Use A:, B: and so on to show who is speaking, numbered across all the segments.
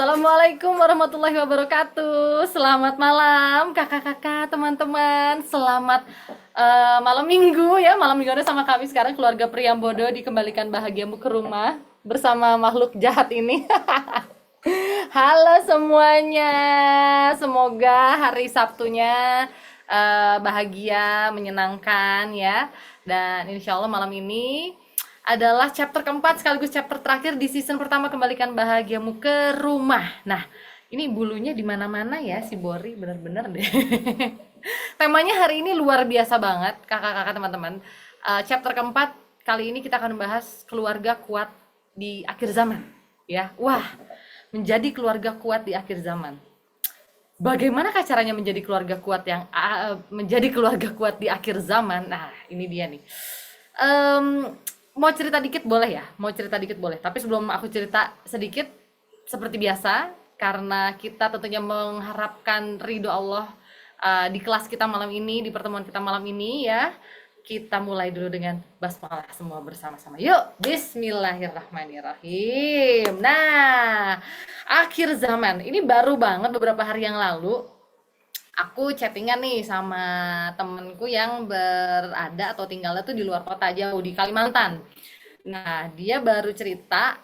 A: Assalamualaikum warahmatullahi wabarakatuh. Selamat malam kakak-kakak, teman-teman. Selamat malam minggu ya. Malam minggu sama kami sekarang keluarga Priyambodo dikembalikan bahagiamu ke rumah bersama makhluk jahat ini. Halo semuanya. Semoga hari Sabtunya bahagia, menyenangkan ya. Dan insya Allah malam ini adalah chapter keempat sekaligus chapter terakhir di season pertama Kembalikan Bahagiamu ke Rumah. Nah, ini bulunya di mana-mana ya si Bori, bener-bener deh. Temanya hari ini luar biasa banget, kakak-kakak teman-teman. Chapter keempat kali ini kita akan membahas keluarga kuat di akhir zaman. Ya, wah, menjadi keluarga kuat di akhir zaman. Bagaimana caranya menjadi keluarga kuat menjadi keluarga kuat di akhir zaman? Nah, ini dia nih. Mau cerita dikit boleh ya? Mau cerita dikit boleh. Tapi sebelum aku cerita sedikit, seperti biasa, karena kita tentunya mengharapkan ridho Allah di kelas kita malam ini, di pertemuan kita malam ini ya. Kita mulai dulu dengan basmalah semua bersama-sama. Yuk, bismillahirrahmanirrahim. Nah, akhir zaman. Ini baru banget beberapa hari yang lalu aku chattingan nih sama temenku yang berada atau tinggalnya tuh di luar kota jauh di Kalimantan. Nah, dia baru cerita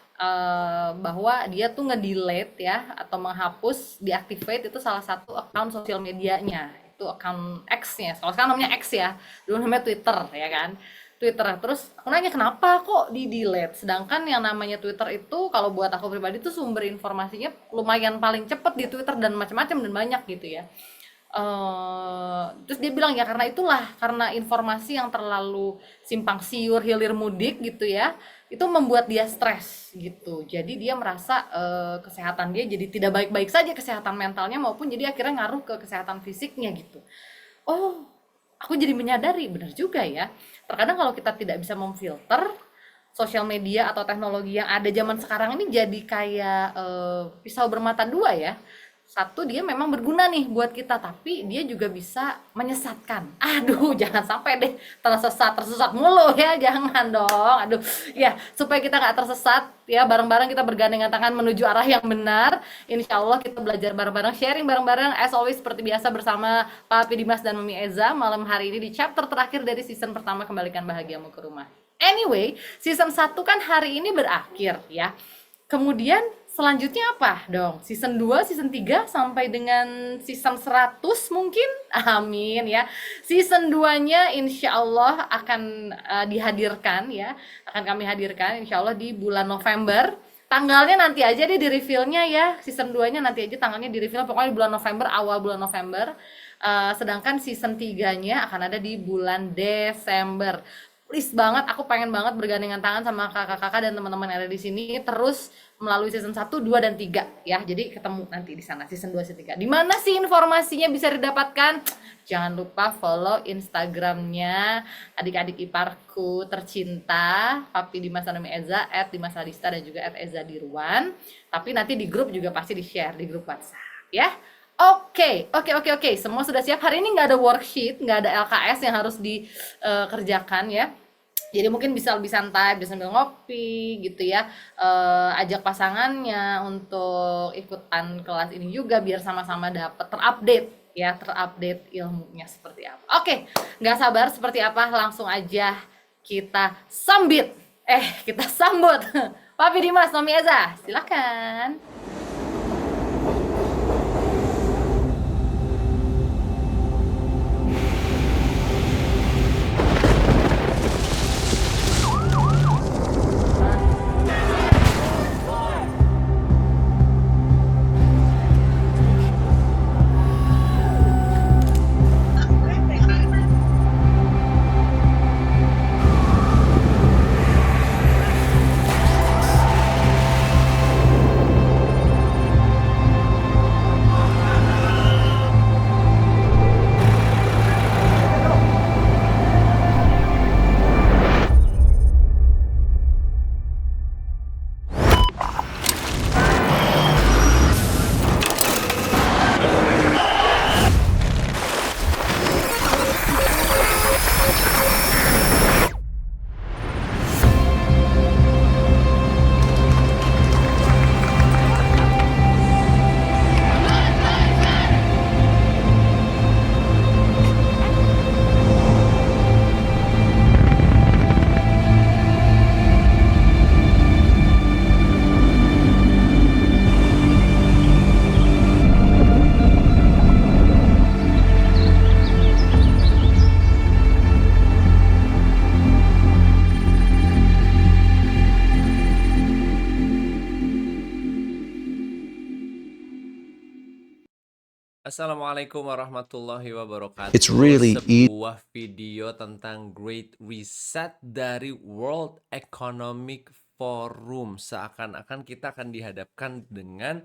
A: bahwa dia tuh nge-delete ya atau menghapus, deactivate itu salah satu akun sosial medianya. Itu akun X-nya. Kalau sekarang namanya X ya. Dulu namanya Twitter ya kan. Twitter. Terus aku nanya kenapa kok di-delete? Sedangkan yang namanya Twitter itu kalau buat aku pribadi tuh sumber informasinya lumayan paling cepet di Twitter dan macam-macam dan banyak gitu ya. Terus dia bilang ya karena informasi yang terlalu simpang siur hilir mudik gitu ya, itu membuat dia stres gitu. Jadi dia merasa kesehatan dia jadi tidak baik-baik saja, kesehatan mentalnya maupun jadi akhirnya ngaruh ke kesehatan fisiknya gitu. Oh, aku jadi menyadari benar juga ya. Terkadang kalau kita tidak bisa memfilter sosial media atau teknologi yang ada zaman sekarang ini jadi kayak pisau bermata dua ya. Satu, dia memang berguna nih buat kita, tapi dia juga bisa menyesatkan. Aduh, jangan sampai deh tersesat mulu ya, jangan dong. Aduh, ya supaya kita nggak tersesat ya, bareng-bareng kita bergandengan tangan menuju arah yang benar. Insya Allah kita belajar bareng-bareng, sharing bareng-bareng, as always seperti biasa bersama Papi Dimas dan Mami Eza malam hari ini di chapter terakhir dari season pertama Kembalikan Bahagiamu ke Rumah. Anyway, season 1 kan hari ini berakhir ya. Kemudian selanjutnya apa dong? Season 2, season 3 sampai dengan season 100 mungkin? Amin ya. Season 2-nya insya Allah akan dihadirkan ya. Akan kami hadirkan insya Allah di bulan November. Tanggalnya nanti aja deh di reveal-nya ya. Season 2-nya nanti aja tanggalnya di reveal. Pokoknya di bulan November, awal bulan November. Sedangkan season 3-nya akan ada di bulan Desember. Please banget, aku pengen banget bergandengan tangan sama kakak-kakak dan teman-teman yang ada di sini terus melalui season 1, 2, dan 3 ya. Jadi ketemu nanti di sana season 2, season 3. Di mana sih informasinya bisa didapatkan? Jangan lupa follow Instagramnya adik-adik iparku tercinta, Papi Dimas dan Mami Eza, @dimasadista dan juga @eza_dirwan. Tapi nanti di grup juga pasti di-share di grup WhatsApp ya. Oke. Semua sudah siap. Hari ini nggak ada worksheet, nggak ada LKS yang harus dikerjakan ya. Jadi mungkin bisa lebih santai, bisa sambil ngopi gitu ya. Ajak pasangannya untuk ikutan kelas ini juga biar sama-sama dapat terupdate ilmunya seperti apa. Oke, nggak sabar seperti apa, langsung aja kita kita sambut. Papi Dimas, Mami Eza, silakan.
B: Assalamualaikum warahmatullahi
C: It's
B: wabarakatuh.
C: really easy.
B: Sebuah video tentang Great Reset dari World Economic Forum. Seakan-akan kita akan dihadapkan dengan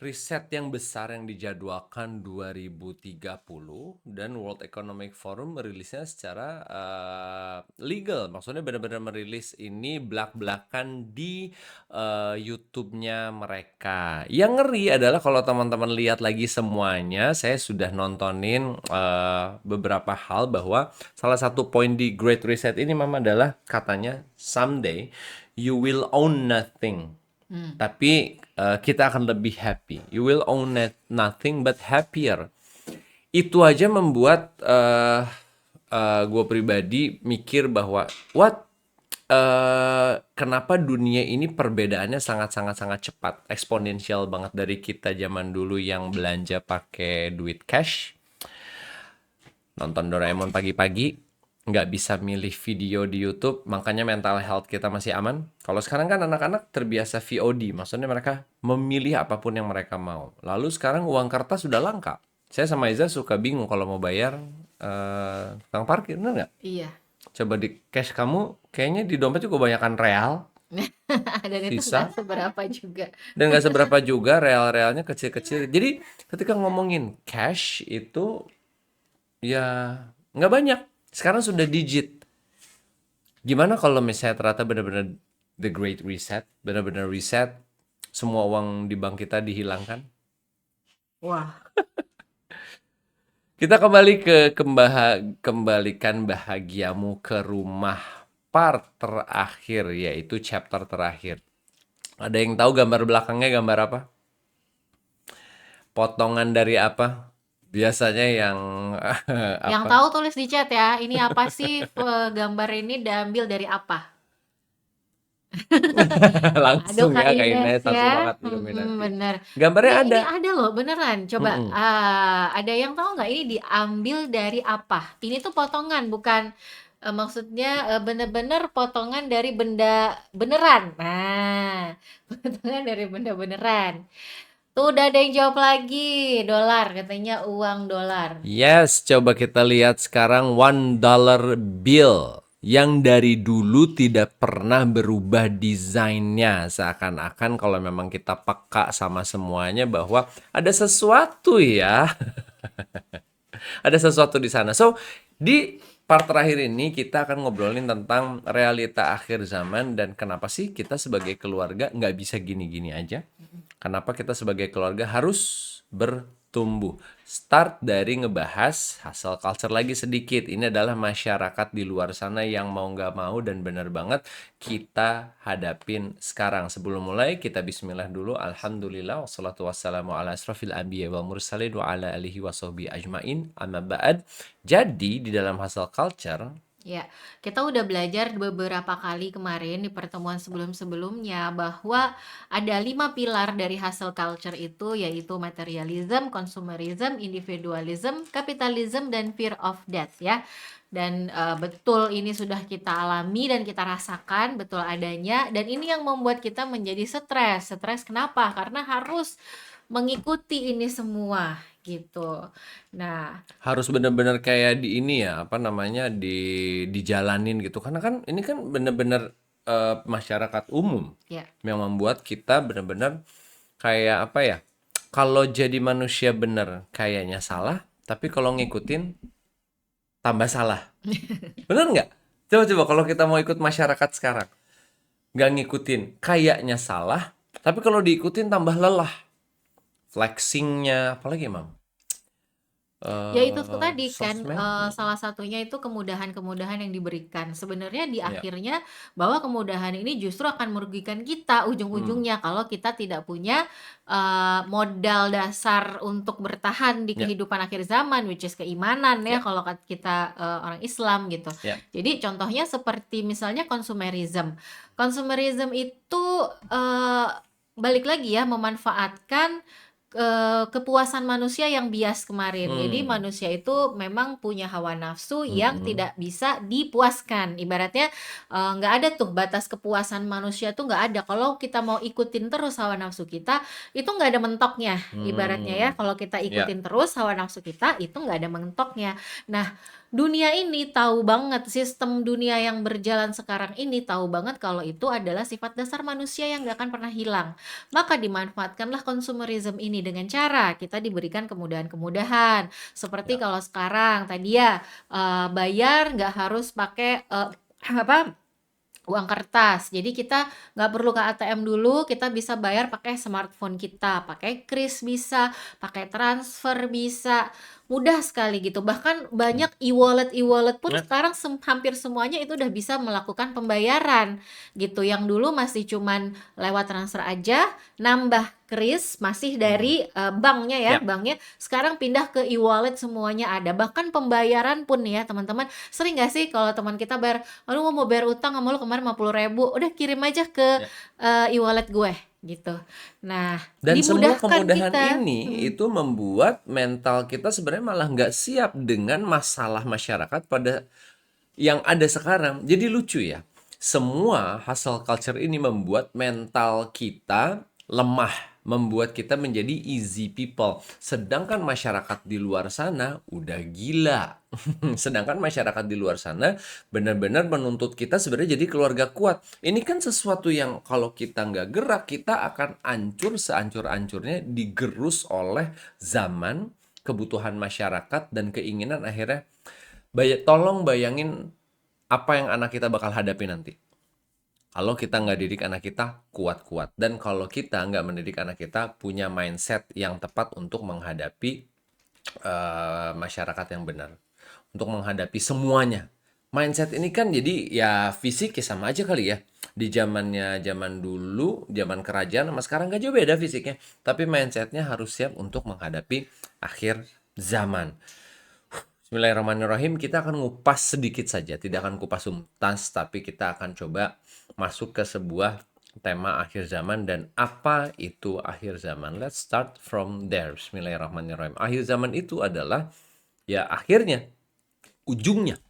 B: riset yang besar yang dijadwalkan 2030 dan World Economic Forum merilisnya secara legal. Maksudnya benar-benar merilis ini belak-belakan di YouTube-nya mereka. Yang ngeri adalah kalau teman-teman lihat lagi semuanya, saya sudah nontonin beberapa hal bahwa salah satu poin di Great Reset ini Mama adalah katanya someday you will own nothing. Tapi kita akan lebih happy. You will own nothing but happier. Itu aja membuat gue pribadi mikir bahwa kenapa dunia ini perbedaannya sangat cepat, eksponensial banget dari kita zaman dulu yang belanja pakai duit cash, nonton Doraemon pagi-pagi, nggak bisa milih video di YouTube, makanya mental health kita masih aman. Kalau sekarang kan anak-anak terbiasa VOD, maksudnya mereka memilih apapun yang mereka mau. Lalu sekarang uang kertas sudah langka. Saya sama Iza suka bingung kalau mau bayar tukang parkir, bener nggak?
A: Iya.
B: Coba di cash kamu, kayaknya di dompet juga kebanyakan real,
A: Dan itu
B: sisa,
A: nggak seberapa juga.
B: dan nggak seberapa juga real-realnya kecil-kecil. Jadi ketika ngomongin cash itu ya nggak banyak. Sekarang sudah digit. Gimana kalau misalnya ternyata benar-benar the great reset, benar-benar reset, semua uang di bank kita dihilangkan?
A: Wah,
B: Kita kembali ke kembalikan bahagiamu ke rumah, part terakhir, yaitu chapter terakhir. Ada yang tahu gambar belakangnya gambar apa? Potongan dari apa? Biasanya yang
A: yang
B: apa?
A: tahu tulis di chat ya. Ini apa sih, gambar ini diambil dari apa? Aduh
B: Langsung
A: Kak
B: ya Kak
A: Ines
B: Ines, langsung
A: ya,
B: banget Illuminati.
A: bener.
B: Gambarnya
A: Ini
B: ada.
A: ada loh beneran. Coba
B: Mm-mm.
A: ada yang tahu nggak ini diambil dari apa? Ini tuh potongan, bukan maksudnya bener-bener potongan dari benda beneran. Nah, potongan dari benda beneran. Tuh udah ada yang jawab lagi, dolar katanya uang dolar.
B: Yes, coba kita lihat sekarang $1 bill yang dari dulu tidak pernah berubah desainnya. Seakan-akan kalau memang kita peka sama semuanya bahwa ada sesuatu ya. Ada sesuatu di sana. So, di part terakhir ini kita akan ngobrolin tentang realita akhir zaman dan kenapa sih kita sebagai keluarga nggak bisa gini-gini aja. Kenapa kita sebagai keluarga harus bertumbuh. Start dari ngebahas hustle culture lagi sedikit. Ini adalah masyarakat di luar sana yang mau nggak mau dan benar banget kita hadapin sekarang. Sebelum mulai kita bismillah dulu. Alhamdulillah wassalatu wassalamu ala asrafil anbiya wal mursalin wa ala alihi wa sahbihi ajmain. Amma ba'd. Jadi di dalam hustle culture
A: Ya, kita udah belajar beberapa kali kemarin di pertemuan sebelum-sebelumnya bahwa ada 5 pilar dari hustle culture itu, yaitu materialism, consumerism, individualism, capitalism, dan fear of death ya. Dan betul ini sudah kita alami dan kita rasakan betul adanya, dan ini yang membuat kita menjadi stres. Stres kenapa? Karena harus mengikuti ini semua gitu. Nah,
B: harus benar-benar kayak di ini ya, apa namanya, dijalanin gitu. Karena kan ini kan benar-benar masyarakat umum
A: ya.
B: yang membuat kita benar-benar kayak apa ya? Kalau jadi manusia bener kayaknya salah, tapi kalau ngikutin tambah salah. Bener nggak? Coba-coba kalau kita mau ikut masyarakat sekarang, nggak ngikutin kayaknya salah, tapi kalau diikutin tambah lelah. Flexingnya, apalagi Mam?
A: Ya itu tuh tadi kan,
B: Sosmed?
A: salah satunya itu kemudahan-kemudahan yang diberikan. Sebenarnya di
B: Ya.
A: akhirnya bahwa kemudahan ini justru akan merugikan kita ujung-ujungnya kalau kita tidak punya modal dasar untuk bertahan di
B: Ya.
A: kehidupan akhir zaman, which is keimanan
B: Ya.
A: ya kalau kita orang Islam gitu.
B: Ya.
A: Jadi contohnya seperti misalnya consumerism. Consumerism itu balik lagi ya memanfaatkan
C: kepuasan manusia yang bias kemarin. Jadi
B: Hmm.
C: manusia itu memang punya hawa nafsu yang
B: Mm-mm.
C: tidak bisa dipuaskan. Ibaratnya nggak ada tuh batas kepuasan manusia tuh nggak ada. Kalau kita mau ikutin terus hawa nafsu kita, itu nggak ada mentoknya. Ibaratnya ya,
B: Hmm.
C: kalau kita
B: Ya.
C: ikutin terus hawa nafsu kita, itu nggak ada mentoknya. Nah, dunia ini tahu banget, sistem dunia yang berjalan sekarang ini tahu banget kalau itu adalah sifat dasar manusia yang nggak akan pernah hilang. Maka dimanfaatkanlah consumerism ini dengan cara kita diberikan kemudahan-kemudahan. Seperti
B: Ya.
C: kalau sekarang tadi ya, bayar nggak harus pakai apa, uang kertas. Jadi kita nggak perlu ke ATM dulu, kita bisa bayar pakai smartphone kita, pakai kris bisa, pakai transfer bisa, mudah sekali gitu. Bahkan banyak e-wallet pun
B: Ya.
C: sekarang hampir semuanya itu udah bisa melakukan pembayaran gitu. Yang dulu masih cuman lewat transfer aja, nambah kris masih
B: Hmm.
C: dari banknya ya,
B: Ya.
C: banknya sekarang pindah ke e-wallet, semuanya ada. Bahkan pembayaran pun ya teman-teman, sering nggak sih kalau teman kita bayar, aduh mau bayar utang sama lu kemarin 50.000, udah kirim aja ke
B: Ya.
C: e-wallet gue gitu. Nah,
B: Dan semua
C: dimudahkan
B: kemudahan
C: kita.
B: ini itu membuat mental kita sebenarnya malah nggak siap dengan masalah masyarakat pada yang ada sekarang. Jadi lucu ya, semua hustle culture ini membuat mental kita lemah, membuat kita menjadi easy people. Sedangkan masyarakat di luar sana udah gila. Sedangkan masyarakat di luar sana benar-benar menuntut kita sebenarnya jadi keluarga kuat. Ini kan sesuatu yang kalau kita nggak gerak, kita akan hancur sehancur-hancurnya, digerus oleh zaman, kebutuhan masyarakat, dan keinginan akhirnya. Tolong bayangin apa yang anak kita bakal hadapi nanti. Kalau kita nggak didik anak kita kuat-kuat. Dan kalau kita nggak mendidik anak kita punya mindset yang tepat untuk menghadapi masyarakat yang benar. Untuk menghadapi semuanya. Mindset ini kan jadi ya fisik ya sama aja kali ya. Di zaman dulu, zaman kerajaan sama sekarang nggak jauh beda fisiknya. Tapi mindsetnya harus siap untuk menghadapi akhir zaman. Bismillahirrahmanirrahim, kita akan ngupas sedikit saja, tidak akan kupas tuntas, tapi kita akan coba masuk ke sebuah tema akhir zaman dan apa itu akhir zaman. Let's start from there. Bismillahirrahmanirrahim. Akhir zaman itu adalah ya akhirnya, ujungnya.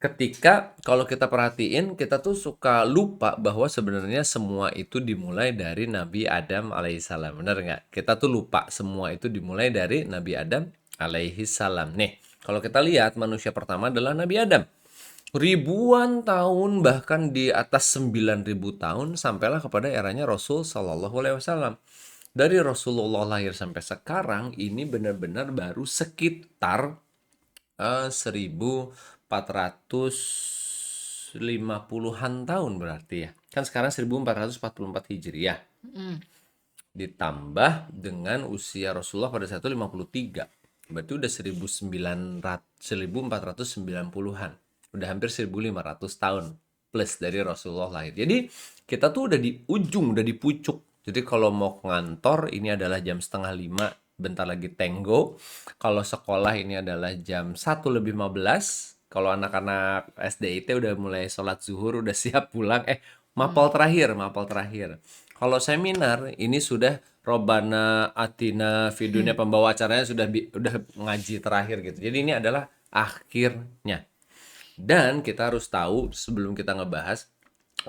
B: Ketika kalau kita perhatiin, kita tuh suka lupa bahwa sebenarnya semua itu dimulai dari Nabi Adam alaihissalam. Benar nggak? Kita tuh lupa semua itu dimulai dari Nabi Adam alaihissalam. Nih, kalau kita lihat manusia pertama adalah Nabi Adam. Ribuan tahun, bahkan di atas 9.000 tahun, sampailah kepada eranya Rasul Sallallahu Alaihi Wasallam. Dari Rasulullah lahir sampai sekarang, ini benar-benar baru sekitar 1450-an tahun berarti ya. Kan sekarang 1444 Hijriah.
C: Mm.
B: Ditambah dengan usia Rasulullah pada saat itu 53. Berarti udah 1490-an. Udah hampir 1500 tahun plus dari Rasulullah lahir. Jadi kita tuh udah di ujung, udah di pucuk. Jadi kalau mau ke ngantor ini adalah jam 4:30, bentar lagi tenggo. Kalau sekolah ini adalah jam 1:15. Kalau anak-anak SDIT udah mulai sholat zuhur, udah siap pulang. Mapel terakhir. Kalau seminar ini sudah Robana Atina Vidunya, pembawa acaranya udah ngaji terakhir gitu. Jadi ini adalah akhirnya. Dan kita harus tahu sebelum kita ngebahas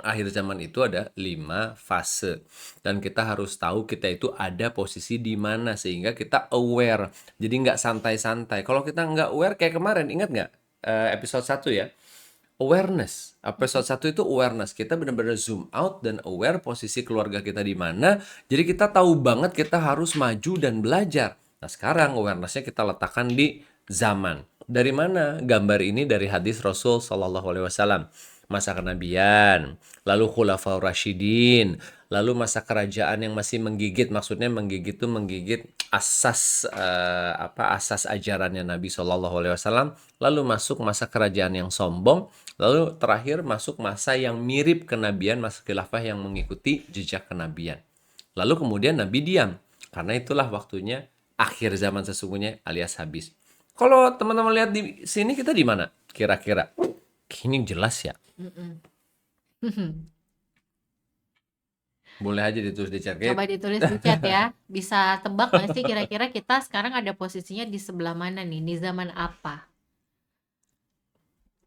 B: akhir zaman itu ada 5 fase. Dan kita harus tahu kita itu ada posisi di mana sehingga kita aware. Jadi nggak santai-santai. Kalau kita nggak aware kayak kemarin, ingat nggak episode 1 ya? Awareness. Episode 1 itu awareness. Kita benar-benar zoom out dan aware posisi keluarga kita di mana. Jadi kita tahu banget kita harus maju dan belajar. Nah, sekarang awarenessnya kita letakkan di zaman. Dari mana gambar ini? Dari hadis Rasul Shallallahu Alaihi Wasallam. Masa kenabian, lalu khulafaur rasyidin, lalu masa kerajaan yang masih menggigit. Maksudnya menggigit itu menggigit asas asas ajarannya Nabi Shallallahu Alaihi Wasallam. Lalu masuk masa kerajaan yang sombong. Lalu terakhir masuk masa yang mirip kenabian, masa khilafah yang mengikuti jejak kenabian. Lalu kemudian Nabi diam. Karena itulah waktunya akhir zaman sesungguhnya alias habis. Kalau teman-teman lihat di sini kita di mana? Kira-kira. Ini jelas ya. Boleh aja ditulis di chat.
C: Coba ditulis di chat ya. Bisa tebak nggak sih kira-kira kita sekarang ada posisinya di sebelah mana nih? Di zaman apa?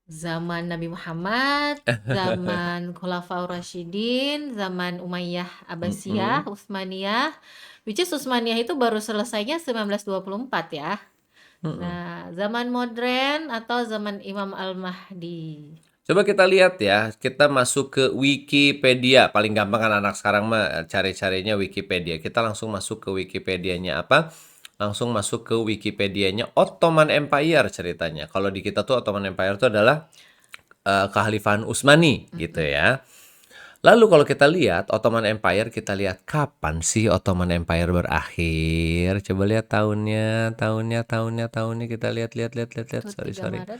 C: Zaman Nabi Muhammad, zaman Khulafaur Rasyidin, zaman Umayyah Abbasiyah, Utsmaniyah. Which is Utsmaniyah itu baru selesainya 1924 ya. Nah, zaman modern atau zaman Imam Al-Mahdi?
B: Coba kita lihat ya, kita masuk ke Wikipedia. Paling gampang kan anak sekarang mah cari-carinya Wikipedia. Kita langsung masuk ke Wikipedianya apa? Langsung masuk ke Wikipedianya Ottoman Empire ceritanya. Kalau di kita tuh Ottoman Empire itu adalah Kekhalifahan Utsmani gitu ya. Lalu kalau kita lihat Ottoman Empire, kita lihat kapan sih Ottoman Empire berakhir? Coba lihat tahunnya kita lihat.
C: Tuh, 3
B: Sorry.
C: Maret.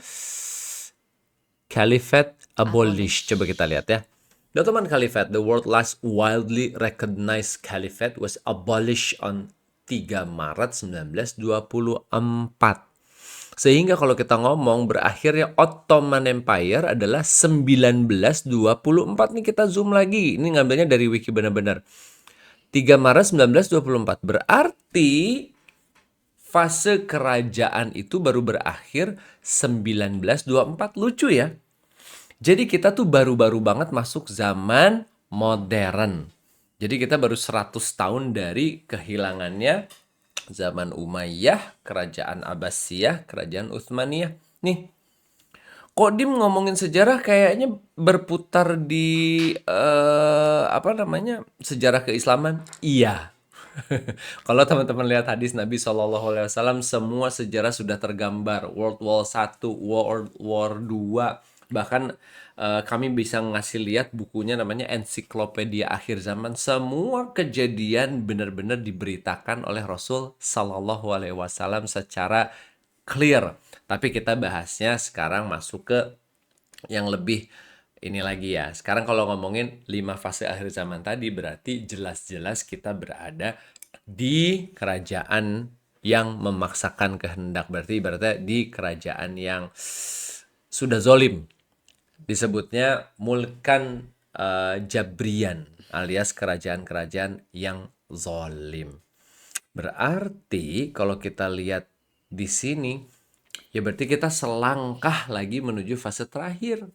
B: Caliphate abolished. Coba kita lihat ya. The Ottoman Caliphate, the world's last widely recognized caliphate, was abolished on 3 Maret 1924. Sehingga kalau kita ngomong berakhirnya Ottoman Empire adalah 1924. Nih kita zoom lagi. Ini ngambilnya dari wiki benar-benar. 3 Maret 1924. Berarti fase kerajaan itu baru berakhir 1924. Lucu ya. Jadi kita tuh baru-baru banget masuk zaman modern. Jadi kita baru 100 tahun dari kehilangannya zaman Umayyah, kerajaan Abbasiyah, kerajaan Utsmaniyah. Nih, kok Dim ngomongin sejarah kayaknya berputar di sejarah keislaman? Iya. Kalau teman-teman lihat hadis Nabi SAW, semua sejarah sudah tergambar. World War I, World War II. Bahkan kami bisa ngasih lihat bukunya namanya Ensiklopedia Akhir Zaman. Semua kejadian benar-benar diberitakan oleh Rasul SAW secara clear. Tapi kita bahasnya sekarang masuk ke yang lebih ini lagi ya. Sekarang kalau ngomongin 5 fase akhir zaman tadi, berarti jelas-jelas kita berada di kerajaan yang memaksakan kehendak. Berarti ibaratnya di kerajaan yang sudah zolim. Disebutnya mulkan Jabrian alias kerajaan-kerajaan yang zolim. Berarti kalau kita lihat di sini, ya berarti kita selangkah lagi menuju fase terakhir.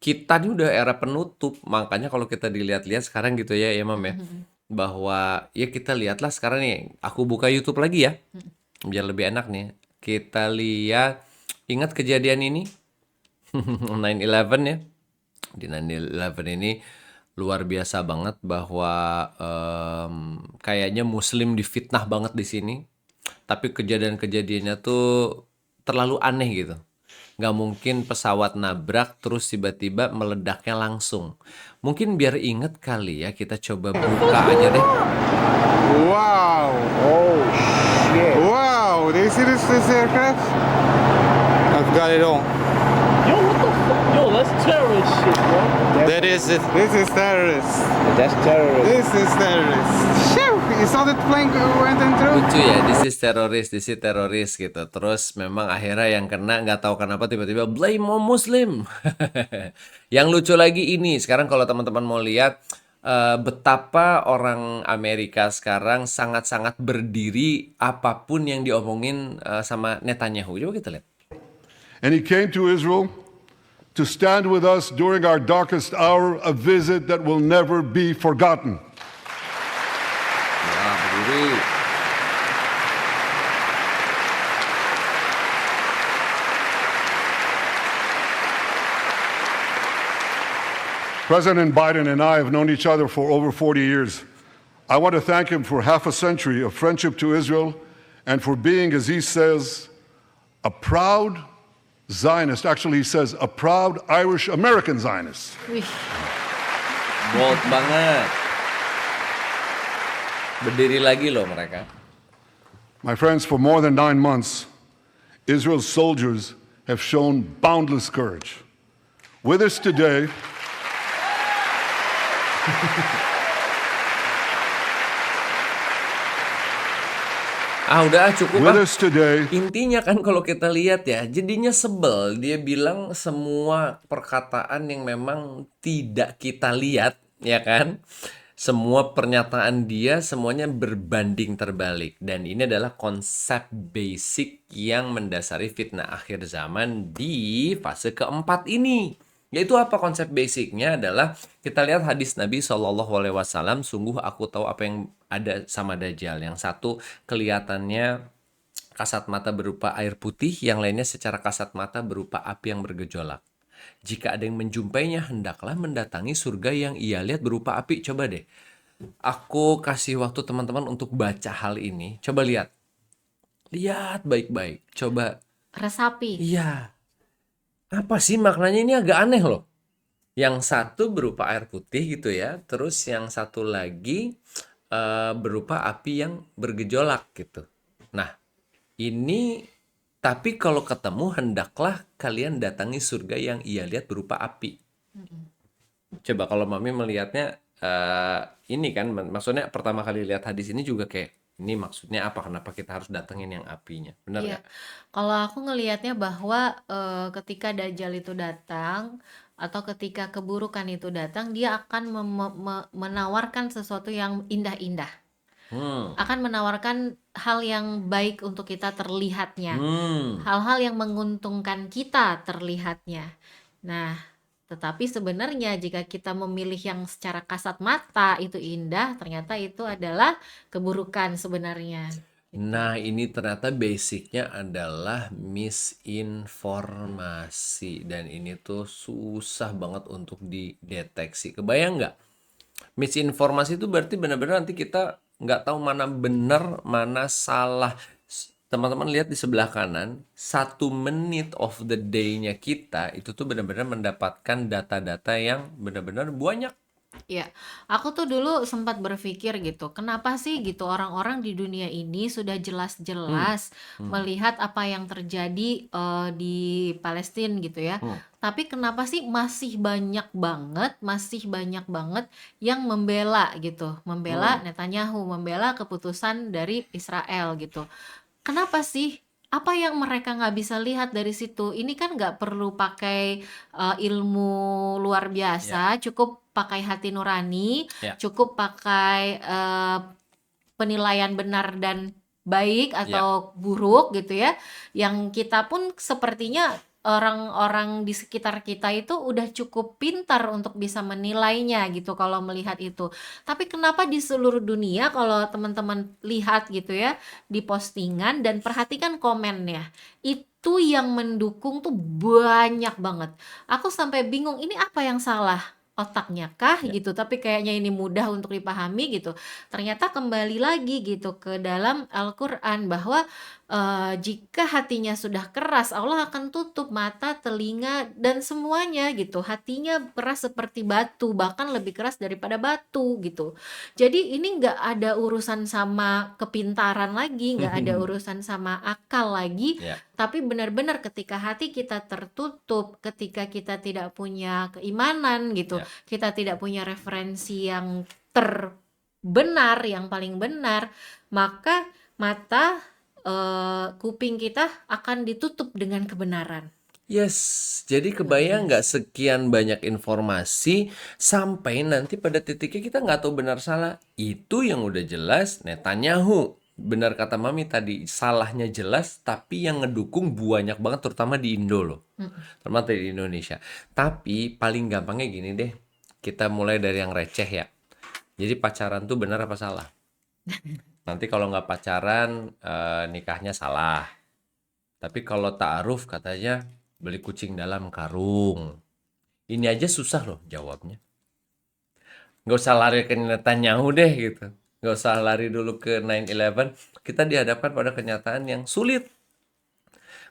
B: Kita ini udah era penutup, makanya kalau kita dilihat-lihat sekarang gitu ya, Mam ya, bahwa ya kita lihatlah sekarang nih, aku buka YouTube lagi ya, biar lebih enak nih. Kita lihat, ingat kejadian ini, 9/11 ya. Di 9/11 ini luar biasa banget bahwa kayaknya Muslim difitnah banget di sini. Tapi kejadian-kejadiannya tuh terlalu aneh gitu. Nggak mungkin pesawat nabrak terus tiba-tiba meledaknya langsung. Mungkin biar inget kali ya, kita coba buka aja deh.
D: Wow!
E: Oh shit.
D: Wow! Do you see this aircraft? I've got it all.
E: Yo, what the fuck? Yo, that's terrorist shit, bro.
D: That is it. This is terrorist.
E: That's terrorist.
D: This is terrorist. Shoo! You saw that plane went in through?
B: Lucu ya, this is teroris gitu. Terus memang akhirnya yang kena nggak tahu kenapa tiba-tiba blame on Muslim. Yang lucu lagi ini, sekarang kalau teman-teman mau lihat betapa orang Amerika sekarang sangat-sangat berdiri apapun yang diomongin sama Netanyahu. Coba kita lihat.
F: And he came to Israel to stand with us during our darkest hour, a visit that will never be forgotten.
B: Ya, berdiri.
F: President Biden and I have known each other for over 40 years. I want to thank him for half a century of friendship to Israel and for being, as he says, a proud Zionist. Actually, he says a proud Irish-American Zionist.
C: Wih,
B: Bold banget. Berdiri lagi loh mereka.
F: My friends, for more than 9 months, Israel's soldiers have shown boundless courage. With us today,
B: Udah cukup
F: with
B: ah.
F: us today,
B: Intinya kan kalau kita lihat ya, jadinya sebel. Dia bilang semua perkataan yang memang tidak kita lihat, ya kan? Semua pernyataan dia semuanya berbanding terbalik, dan ini adalah konsep basic yang mendasari fitnah akhir zaman di fase keempat ini. Yaitu apa konsep basicnya adalah kita lihat hadis Nabi SAW, sungguh aku tahu apa yang ada sama Dajjal. Yang satu kelihatannya kasat mata berupa air putih, yang lainnya secara kasat mata berupa api yang bergejolak. Jika ada yang menjumpainya, hendaklah mendatangi surga yang ia lihat berupa api. Coba deh, aku kasih waktu teman-teman untuk baca hal ini. Coba lihat. Lihat baik-baik. Coba.
C: Resapi.
B: Iya. Apa sih maknanya, ini agak aneh loh. Yang satu berupa air putih gitu ya. Terus yang satu lagi berupa api yang bergejolak gitu. Nah, ini tapi kalau ketemu hendaklah kalian datangi surga yang ia lihat berupa api. Coba kalau Mami melihatnya ini kan maksudnya pertama kali lihat hadis ini juga kayak ini maksudnya apa? Kenapa kita harus datengin yang apinya? Benar
C: Iya,
B: nggak?
C: kalau aku ngelihatnya bahwa ketika Dajjal itu datang atau ketika keburukan itu datang, dia akan menawarkan sesuatu yang indah-indah,
B: Hmm.
C: akan menawarkan hal yang baik untuk kita terlihatnya,
B: Hmm.
C: hal-hal yang menguntungkan kita terlihatnya. Nah, tetapi sebenarnya jika kita memilih yang secara kasat mata itu indah, ternyata itu adalah keburukan sebenarnya. Gitu.
B: Nah, ini ternyata basicnya adalah misinformasi, dan ini tuh susah banget untuk dideteksi. Kebayang nggak? Misinformasi itu berarti benar-benar nanti kita nggak tahu mana benar, mana salah. Teman-teman lihat di sebelah kanan, 1 menit of the day-nya kita itu tuh benar-benar mendapatkan data-data yang benar-benar banyak.
C: Ya, aku tuh dulu sempat berpikir gitu, kenapa sih gitu orang-orang di dunia ini sudah
B: Hmm.
C: jelas-jelas melihat apa yang terjadi di Palestina gitu ya.
B: Hmm.
C: Tapi kenapa sih masih banyak banget yang membela gitu, membela Netanyahu, membela keputusan dari Israel gitu. Kenapa sih? Apa yang mereka nggak bisa lihat dari situ? Ini kan nggak perlu pakai ilmu luar biasa, cukup pakai hati nurani,
B: Ya.
C: cukup pakai penilaian benar dan baik atau buruk gitu ya. Yang kita pun sepertinya orang-orang di sekitar kita itu udah cukup pintar untuk bisa menilainya gitu kalau melihat itu. Tapi kenapa di seluruh dunia kalau teman-teman lihat gitu ya di postingan dan perhatikan komennya, itu yang mendukung tuh banyak banget. Aku sampai bingung ini apa yang salah? Otaknya kah gitu, tapi kayaknya ini mudah untuk dipahami gitu. Ternyata kembali lagi gitu ke dalam Al-Quran bahwa jika hatinya sudah keras, Allah akan tutup mata, telinga, dan semuanya gitu. Hatinya keras seperti batu, bahkan lebih keras daripada batu gitu. Jadi ini nggak ada urusan sama kepintaran lagi, nggak ada urusan sama akal lagi,
B: Ya.
C: tapi benar-benar ketika hati kita tertutup, ketika kita tidak punya keimanan gitu, kita tidak punya referensi yang terbenar, yang paling benar, maka mata kuping kita akan ditutup dengan kebenaran.
B: Yes, jadi kebayang nggak sekian banyak informasi sampai nanti pada titiknya kita nggak tahu benar salah. Itu yang udah jelas Netanyahu. Benar kata Mami tadi, salahnya jelas, tapi yang ngedukung banyak banget, terutama di Indo loh. Terutama di Indonesia. Tapi paling gampangnya gini deh, kita mulai dari yang receh ya. Jadi pacaran tuh benar apa salah? Nanti kalau nggak pacaran, nikahnya salah. Tapi kalau ta'aruf katanya beli kucing dalam karung. Ini aja susah loh jawabnya. Nggak usah lari ke Netanyahu deh gitu. Nggak usah lari dulu ke 9/11. Kita dihadapkan pada kenyataan yang sulit.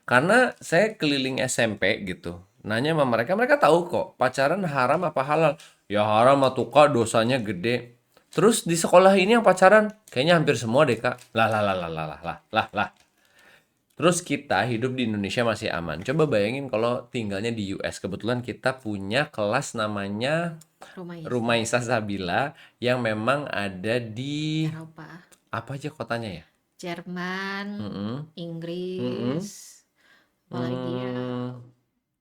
B: Karena saya keliling SMP gitu. Nanya sama mereka, mereka tahu kok pacaran haram apa halal. Ya haram atau kak, dosanya gede. Terus di sekolah ini yang pacaran kayaknya hampir semua deh kak. Lah. Terus kita hidup di Indonesia masih aman. Coba bayangin kalau tinggalnya di US. Kebetulan kita punya kelas namanya Rumaisa Sabila yang memang ada di
C: Eropa,
B: apa aja kotanya ya?
C: Jerman,
B: Mm-mm.
C: Inggris, apalagi ya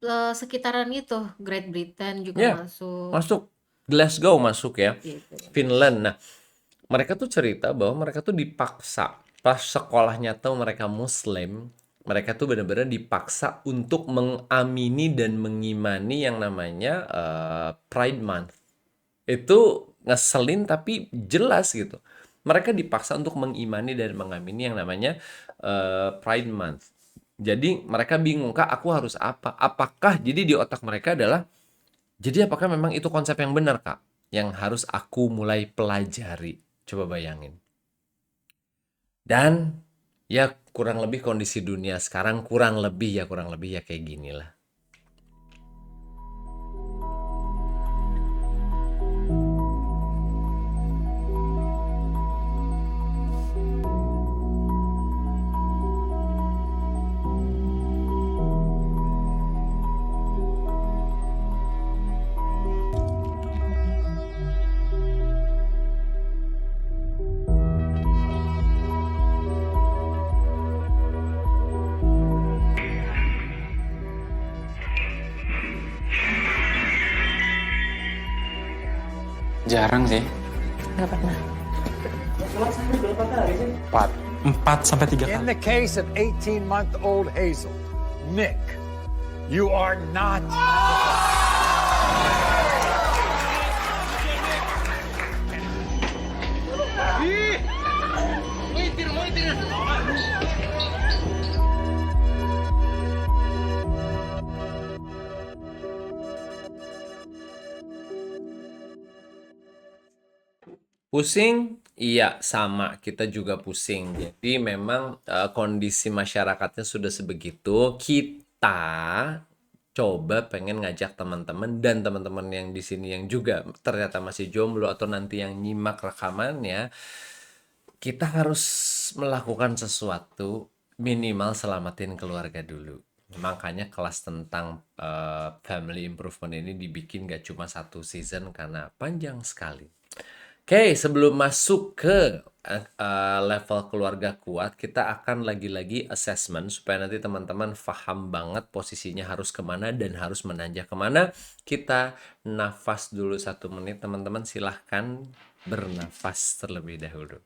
B: Hmm,
C: sekitaran itu, Great Britain juga
B: ya,
C: masuk.
B: masuk. Glasgow masuk ya,
C: Gitu.
B: Finland. Nah, mereka tuh cerita bahwa mereka tuh dipaksa pas sekolahnya tahu mereka Muslim, mereka tuh benar-benar dipaksa untuk mengamini dan mengimani yang namanya Pride Month. Itu ngeselin tapi jelas gitu. Mereka dipaksa untuk mengimani dan mengamini yang namanya Pride Month. Jadi mereka bingung, Kak, aku harus apa? Apakah jadi di otak mereka adalah, jadi apakah memang itu konsep yang benar, Kak? Yang harus aku mulai pelajari. Coba bayangin. Dan ya kurang lebih kondisi dunia sekarang kurang lebih ya kayak gini lah.
G: Jarang sih.
C: Nggak pernah.
G: 4 sampai 3
H: In
G: kali.
H: the case of 18-month-old Hazel, Nick, you are not.
B: Pusing? Iya, sama. Kita juga pusing. Jadi memang kondisi masyarakatnya sudah sebegitu. Kita coba pengen ngajak teman-teman dan teman-teman yang di sini yang juga ternyata masih jomblo atau nanti yang nyimak rekamannya, kita harus melakukan sesuatu, minimal selamatin keluarga dulu. Makanya kelas tentang family improvement ini dibikin gak cuma 1 season karena panjang sekali. Oke, sebelum masuk ke level keluarga kuat, kita akan lagi-lagi assessment supaya nanti teman-teman paham banget posisinya harus kemana dan harus menanjak kemana. Kita nafas dulu 1 menit, teman-teman silahkan bernafas terlebih dahulu.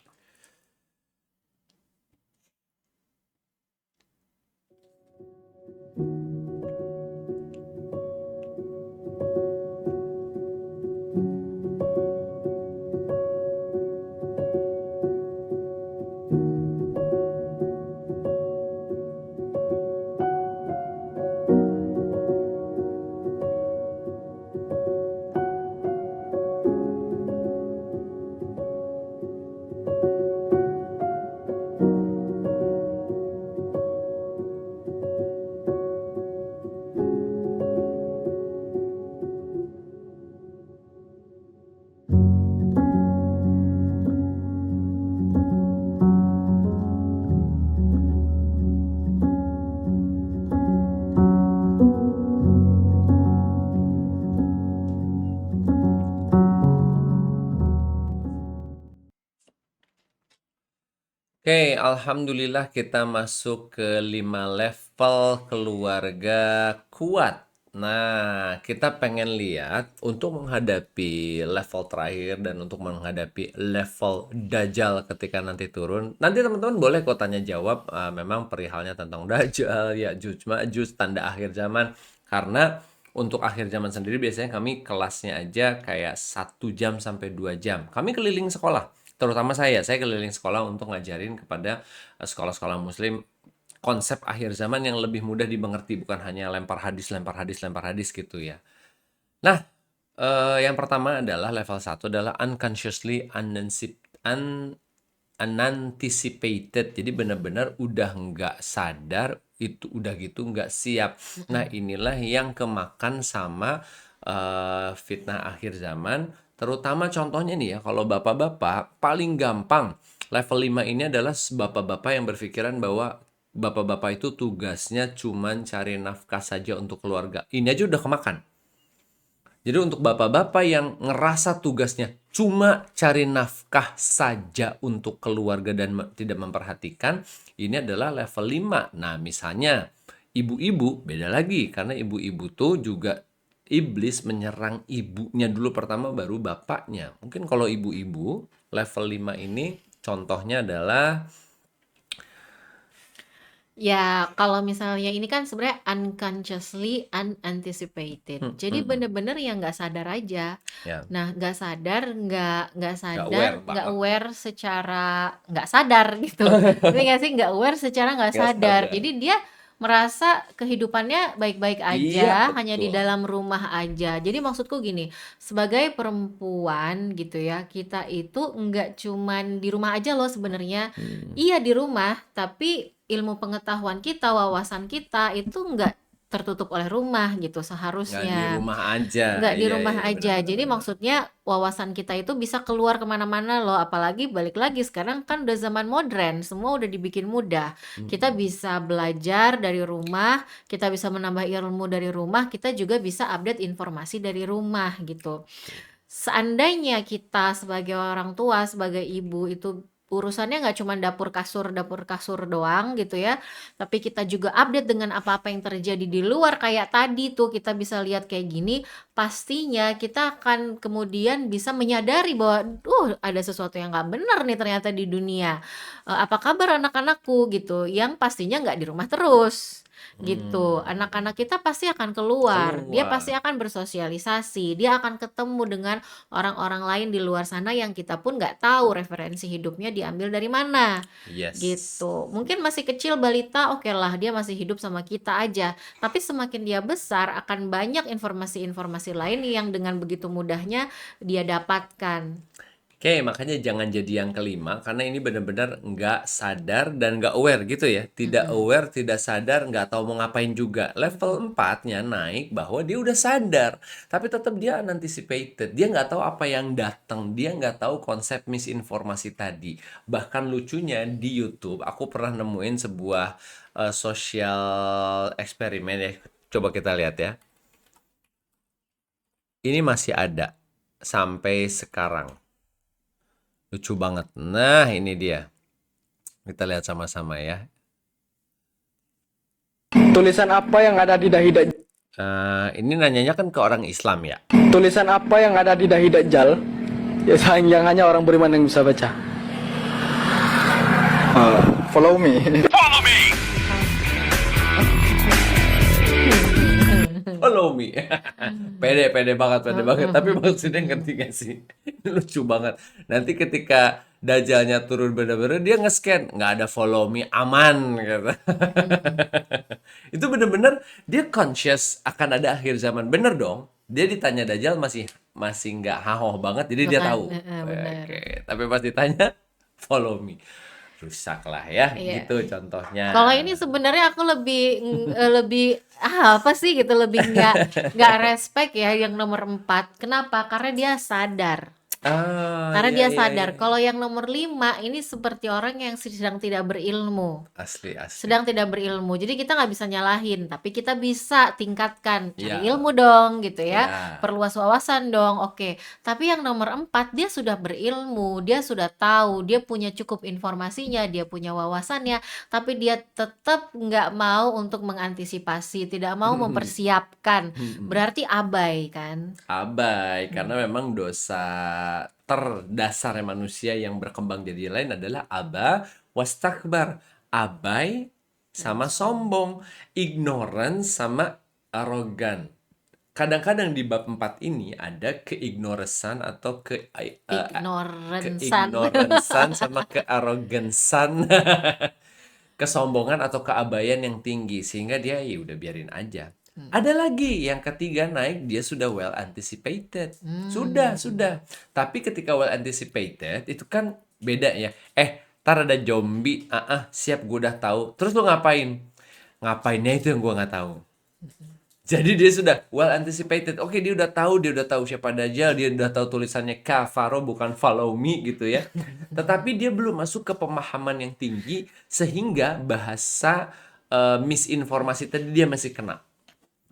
B: Oke, alhamdulillah kita masuk ke 5 level keluarga kuat. Nah, kita pengen lihat untuk menghadapi level terakhir dan untuk menghadapi level Dajjal ketika nanti turun. Nanti teman-teman boleh kok tanya jawab memang perihalnya tentang Dajjal, Ya'juj Ma'juj, tanda akhir zaman. Karena untuk akhir zaman sendiri biasanya kami kelasnya aja kayak 1 jam sampai 2 jam. Kami keliling sekolah. Terutama saya keliling sekolah untuk ngajarin kepada sekolah-sekolah muslim konsep akhir zaman yang lebih mudah dimengerti, bukan hanya lempar hadis gitu ya. Nah, yang pertama adalah level 1 adalah unconsciously unanticipated. Jadi benar-benar udah nggak sadar, itu udah gitu nggak siap. Nah, inilah yang kemakan sama fitnah akhir zaman. Terutama contohnya nih ya, kalau bapak-bapak paling gampang level 5 ini adalah bapak-bapak yang berpikiran bahwa bapak-bapak itu tugasnya cuman cari nafkah saja untuk keluarga. Ini aja udah kemakan. Jadi untuk bapak-bapak yang ngerasa tugasnya cuma cari nafkah saja untuk keluarga dan tidak memperhatikan, ini adalah level 5. Nah, misalnya ibu-ibu beda lagi, karena ibu-ibu tuh juga iblis menyerang ibunya dulu pertama baru bapaknya. Mungkin kalau ibu-ibu level 5 ini contohnya adalah
C: Ya, kalau misalnya ini kan sebenarnya unconsciously unanticipated. Jadi bener-bener yang nggak sadar aja.
B: ya
C: Nah, nggak sadar,
B: nggak aware
C: nggak
B: banget,
C: aware secara nggak sadar gitu. Ngerti nggak sih? Nggak aware secara nggak
B: nggak
C: sadar.
B: sadar.
C: Jadi dia merasa kehidupannya baik-baik
B: Iya,
C: aja, hanya di
B: betul.
C: dalam rumah aja. Jadi maksudku gini, sebagai perempuan gitu ya, kita itu nggak cuman di rumah aja loh sebenarnya. Iya di rumah, tapi ilmu pengetahuan kita, wawasan kita itu nggak tertutup oleh rumah gitu
B: Nggak di
C: seharusnya.
B: rumah aja.
C: Nggak di
B: Iya,
C: rumah
B: iya,
C: aja.
B: benar-benar
C: Jadi
B: benar.
C: maksudnya wawasan kita itu bisa keluar kemana-mana loh. Apalagi balik lagi sekarang kan udah zaman modern, semua udah dibikin mudah. Kita bisa belajar dari rumah, kita bisa menambah ilmu dari rumah, kita juga bisa update informasi dari rumah gitu. Seandainya kita sebagai orang tua, sebagai ibu itu urusannya nggak cuma dapur kasur doang gitu ya, tapi kita juga update dengan apa-apa yang terjadi di luar kayak tadi tuh kita bisa lihat kayak gini, pastinya kita akan kemudian bisa menyadari bahwa, ada sesuatu yang nggak benar nih ternyata di dunia. Apa kabar anak-anakku gitu, yang pastinya nggak di rumah terus gitu. Anak-anak kita pasti akan keluar, dia pasti
B: Keluar.
C: akan bersosialisasi, dia akan ketemu dengan orang-orang lain di luar sana yang kita pun nggak tahu referensi hidupnya diambil dari mana
B: Yes.
C: gitu. Mungkin masih kecil balita, oke lah dia masih hidup sama kita aja. Tapi semakin dia besar akan banyak informasi-informasi lain yang dengan begitu mudahnya dia dapatkan.
B: Oke, makanya jangan jadi yang kelima karena ini benar-benar nggak sadar dan nggak aware gitu ya. Tidak aware, tidak sadar, nggak tahu mau ngapain juga. Level 4-nya naik bahwa dia udah sadar, tapi tetap dia unanticipated. Dia nggak tahu apa yang datang, dia nggak tahu konsep misinformasi tadi. Bahkan lucunya di YouTube, aku pernah nemuin sebuah sosial eksperimen ya. Coba kita lihat ya. Ini masih ada sampai sekarang. Lucu banget. Nah, ini dia. Kita lihat sama-sama ya.
E: Tulisan apa yang ada di dahi Dajjal?
B: Ini nanyanya kan ke orang Islam ya.
E: Tulisan apa yang ada di dahi Dajjal? Ya sayang yang hanya orang beriman yang bisa baca. Follow me.
B: Follow me. Pede banget, pede banget. Tapi maksudnya ngerti gak sih? Ini lucu banget. Nanti ketika Dajjalnya turun bener-bener dia nge-scan, nggak ada follow me, aman kata. Itu bener-bener dia conscious akan ada akhir zaman. Bener dong. Dia ditanya Dajjal masih nggak hahoh banget, jadi dia
C: Bukan,
B: tahu.
C: benar.
B: Oke, tapi pas ditanya follow me, rusak lah ya,
C: Iya.
B: gitu contohnya.
C: Kalau ini sebenarnya aku lebih apa sih gitu, lebih nggak respect ya yang nomor 4. Kenapa? Karena dia sadar. Karena
B: Iya
C: dia
B: iya iya.
C: sadar. Kalau yang nomor 5 ini seperti orang yang sedang tidak berilmu.
B: Asli asli.
C: Sedang tidak berilmu. Jadi kita nggak bisa nyalahin, tapi kita bisa tingkatkan, cari
B: Ya.
C: ilmu dong gitu ya.
B: Ya.
C: Perluas wawasan dong. Oke. Tapi yang nomor 4 dia sudah berilmu, dia sudah tahu, dia punya cukup informasinya, dia punya wawasannya, tapi dia tetap nggak mau untuk mengantisipasi, tidak mau mempersiapkan. Berarti abai kan?
B: Abai, karena memang dosa terdasar manusia yang berkembang jadi lain adalah aba wastakbar. Abai sama sombong, ignorance sama arogan. Kadang-kadang di bab 4 ini ada keignoransan atau
C: Ignoransan.
B: keignoransan sama kearogansan. Kesombongan atau keabayan yang tinggi sehingga dia ya udah biarin aja. Ada lagi yang ketiga naik, dia sudah well anticipated. Sudah. Tapi ketika well anticipated itu kan beda ya. Tar ada zombie, siap gue udah tahu. Terus lo ngapain? Ngapainnya itu yang gue nggak tahu. Jadi dia sudah well anticipated. Oke, dia udah tahu siapa Dajjal, dia udah tahu tulisannya kafaro bukan follow me gitu ya. Tetapi dia belum masuk ke pemahaman yang tinggi sehingga bahasa misinformasi tadi dia masih kena.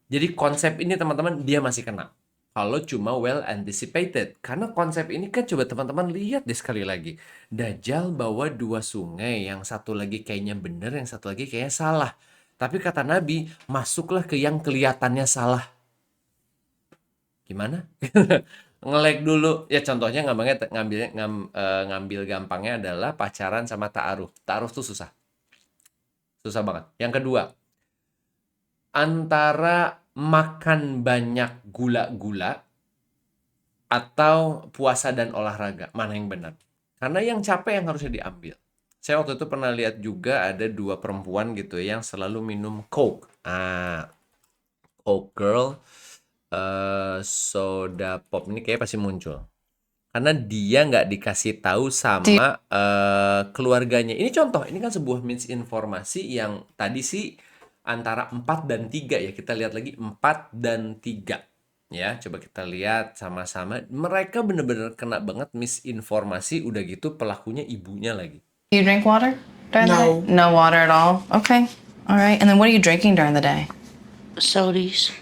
B: Jadi konsep ini teman-teman dia masih kena. Kalau cuma well anticipated. Karena konsep ini kan coba teman-teman lihat deh sekali lagi. Dajjal bawa 2 sungai, yang satu lagi kayaknya benar, yang satu lagi kayaknya salah. Tapi kata Nabi, masuklah ke yang kelihatannya salah. Gimana? Nge-lag dulu. Ya contohnya ngambil gampangnya adalah pacaran sama ta'aruf. Ta'aruf tuh susah. Susah banget. Yang kedua, antara makan banyak gula-gula atau puasa dan olahraga, mana yang benar? Karena yang capek yang harusnya diambil. Saya waktu itu pernah lihat juga ada 2 perempuan gitu yang selalu minum Coke. Coke Girl, soda pop ini kayak pasti muncul. Karena dia nggak dikasih tahu sama keluarganya. Ini contoh, ini kan sebuah misinformasi yang tadi sih antara 4 dan 3 ya. Kita lihat lagi 4 dan 3. Ya, coba kita lihat sama-sama. Mereka bener-bener kena banget misinformasi, udah gitu pelakunya ibunya lagi.
I: You drink water during the day? No water at all? Okay. All right. And then what are you drinking during the day?
J: Sodies.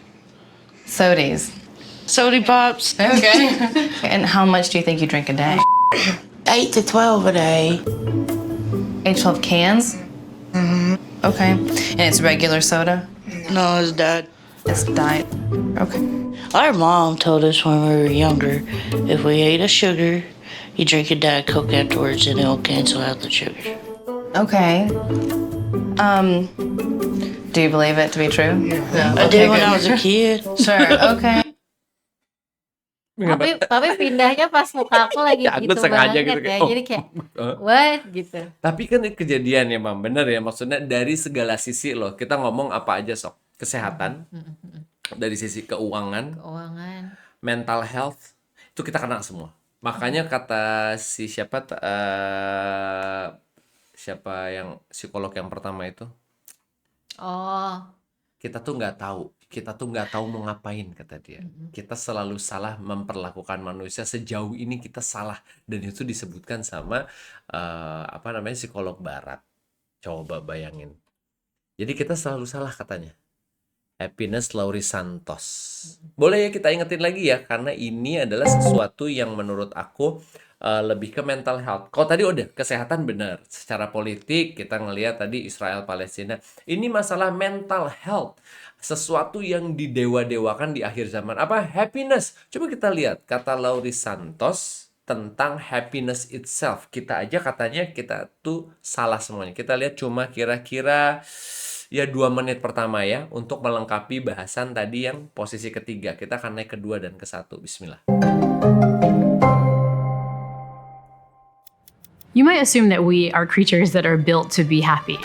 I: Sodies.
J: Sody pops.
I: Okay. And how much do you think you drink a day?
J: 8 to 12 a day.
I: 8, 12 cans? Mm-hmm. Okay. And it's regular soda?
J: No, it's Dad.
I: It's diet. Okay.
J: Our mom told us when we were younger, if we ate a sugar, you drink a Diet Coke afterwards and it'll cancel out the sugar.
I: Okay. Do you believe it to be true? Yeah.
J: I did when I was a kid.
I: Sure. Okay.
C: Tapi pindahnya pas muka aku lagi
B: Ya, aku
C: gitu
B: sengaja
C: banget
B: gitu,
C: ya.
B: kayak,
C: Jadi kayak what gitu.
B: Tapi kan ini kejadian ya, Mam. Bener ya, maksudnya dari segala sisi loh. Kita ngomong apa aja sok. Kesehatan, dari sisi keuangan, mental health, itu kita kena semua. Makanya kata si siapa yang psikolog yang pertama itu, kita tuh nggak tahu mau ngapain, kata dia. Kita selalu salah memperlakukan manusia, sejauh ini kita salah, dan itu disebutkan sama psikolog barat. Coba bayangin. Jadi kita selalu salah katanya. Happiness Laurie Santos. Boleh ya kita ingetin lagi ya, karena ini adalah sesuatu yang menurut aku lebih ke mental health. Kalau tadi udah kesehatan benar, secara politik kita ngelihat tadi Israel Palestina. Ini masalah mental health, sesuatu yang didewa-dewakan di akhir zaman. Apa? Happiness. Coba kita lihat kata Laurie Santos tentang happiness itself. Kita aja katanya kita tuh salah semuanya. Kita lihat cuma kira-kira ya 2 menit pertama ya untuk melengkapi bahasan tadi yang posisi ketiga. Kita akan naik ke 2 dan ke 1. Bismillah.
K: You might assume that we are creatures that are built to be happy.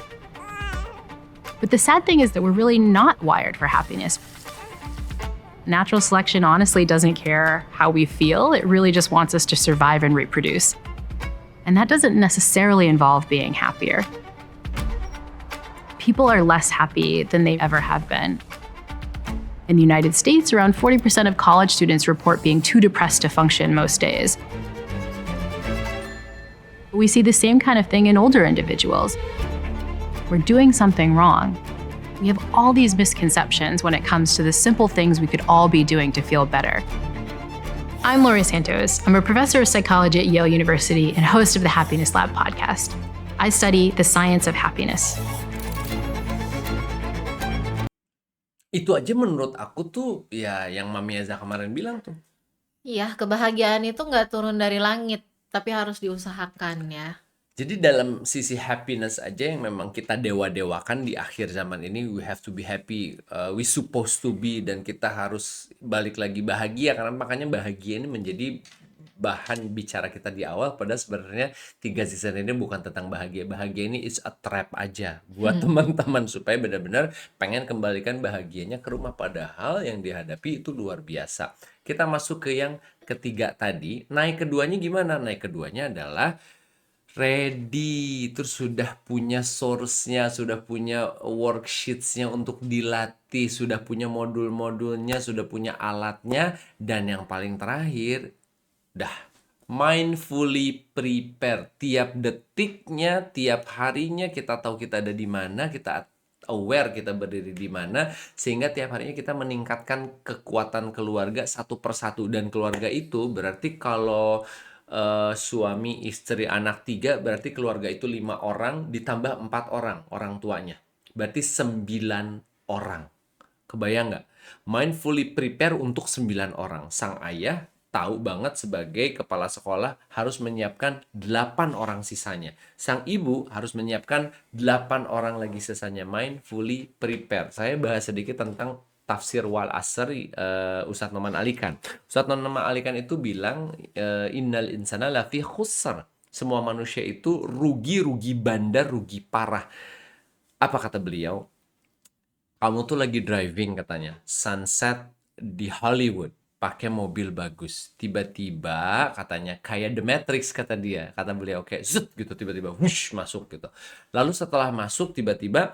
K: But the sad thing is that we're really not wired for happiness. Natural selection honestly doesn't care how we feel. It really just wants us to survive and reproduce. And that doesn't necessarily involve being happier. People are less happy than they ever have been. In the United States, around 40% of college students report being too depressed to function most days. We see the same kind of thing in older individuals. We're doing something wrong. We have all these misconceptions when it comes to the simple things we could all be doing to feel better. I'm Laurie Santos. I'm a professor of psychology at Yale University and host of the Happiness Lab podcast. I study the science of happiness.
B: Itu aja menurut aku tuh ya yang Mami Eza kemarin bilang tuh.
C: Iya, kebahagiaan itu nggak turun dari langit, tapi harus diusahakan ya.
B: Jadi dalam sisi happiness aja yang memang kita dewa-dewakan di akhir zaman ini, we have to be happy, we supposed to be, dan kita harus balik lagi bahagia, karena makanya bahagia ini menjadi bahan bicara kita di awal. Padahal sebenarnya 3 season ini bukan tentang bahagia. Bahagia ini is a trap aja buat teman-teman supaya benar-benar pengen kembalikan bahagianya ke rumah. Padahal yang dihadapi itu luar biasa. Kita masuk ke yang ketiga tadi. Naik keduanya gimana? Naik keduanya adalah ready, terus sudah punya source-nya, sudah punya worksheets-nya untuk dilatih, sudah punya modul-modulnya, sudah punya alatnya, dan yang paling terakhir, dah mindfully prepare. Tiap detiknya, tiap harinya kita tahu kita ada di mana, kita aware kita berdiri di mana, sehingga tiap harinya kita meningkatkan kekuatan keluarga satu persatu. Dan keluarga itu berarti kalau suami, istri, anak 3, berarti keluarga itu 5 orang ditambah 4 orang tuanya. Berarti 9 orang. Kebayang nggak? Mindfully prepare untuk 9 orang. Sang ayah tahu banget sebagai kepala sekolah harus menyiapkan 8 orang sisanya. Sang ibu harus menyiapkan 8 orang lagi sisanya. Mindfully prepare. Saya bahas sedikit tentang tafsir wal asri Ustadz Noman Alikan. Ustadz Noman Alikan itu bilang innal insana lafi khusr. Semua manusia itu rugi bandar, rugi parah. Apa kata beliau? Kamu tuh lagi driving katanya, sunset di Hollywood, pakai mobil bagus. Tiba-tiba katanya kayak The Matrix kata dia, kata beliau kayak zut gitu tiba-tiba wush masuk gitu. Lalu setelah masuk tiba-tiba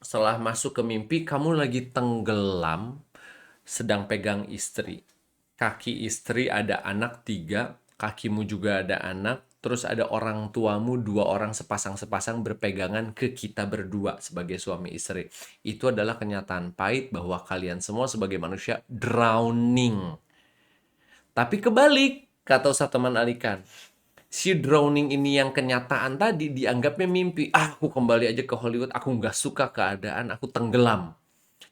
B: setelah masuk ke mimpi kamu lagi tenggelam sedang pegang istri. Kaki istri ada anak 3, kakimu juga ada anak, terus ada orang tuamu 2 orang sepasang-sepasang berpegangan ke kita berdua sebagai suami istri. Itu adalah kenyataan pahit bahwa kalian semua sebagai manusia drowning. Tapi kebalik, kata Ustadz Noman Alikan. Si drowning ini yang kenyataan tadi dianggapnya mimpi. Aku kembali aja ke Hollywood, aku nggak suka keadaan, aku tenggelam.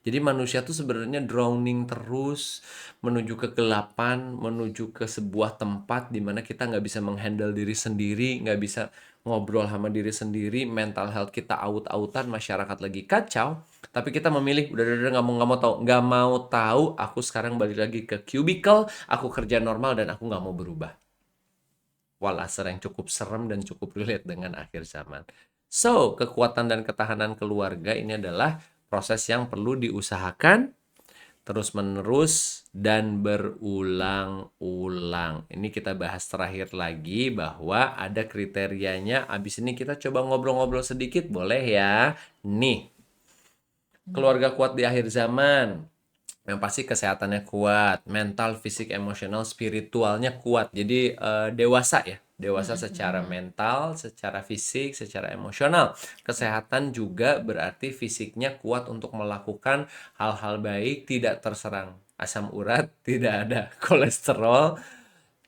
B: Jadi manusia tuh sebenarnya drowning terus menuju kegelapan, menuju ke sebuah tempat di mana kita nggak bisa menghandle diri sendiri, nggak bisa ngobrol sama diri sendiri, mental health kita aut-autan, masyarakat lagi kacau, tapi kita memilih udah nggak mau tahu, aku sekarang balik lagi ke cubicle, aku kerja normal dan aku nggak mau berubah. Wal asr yang cukup serem dan cukup relate dengan akhir zaman. So, kekuatan dan ketahanan keluarga ini adalah proses yang perlu diusahakan terus-menerus dan berulang-ulang. Ini kita bahas terakhir lagi bahwa ada kriterianya. Abis ini kita coba ngobrol-ngobrol sedikit, boleh ya? Nih, keluarga kuat di akhir zaman. Yang pasti kesehatannya kuat, mental, fisik, emosional, spiritualnya kuat. Jadi dewasa ya. Dewasa secara mental, secara fisik, secara emosional. Kesehatan juga berarti fisiknya kuat untuk melakukan hal-hal baik, tidak terserang asam urat, tidak ada kolesterol,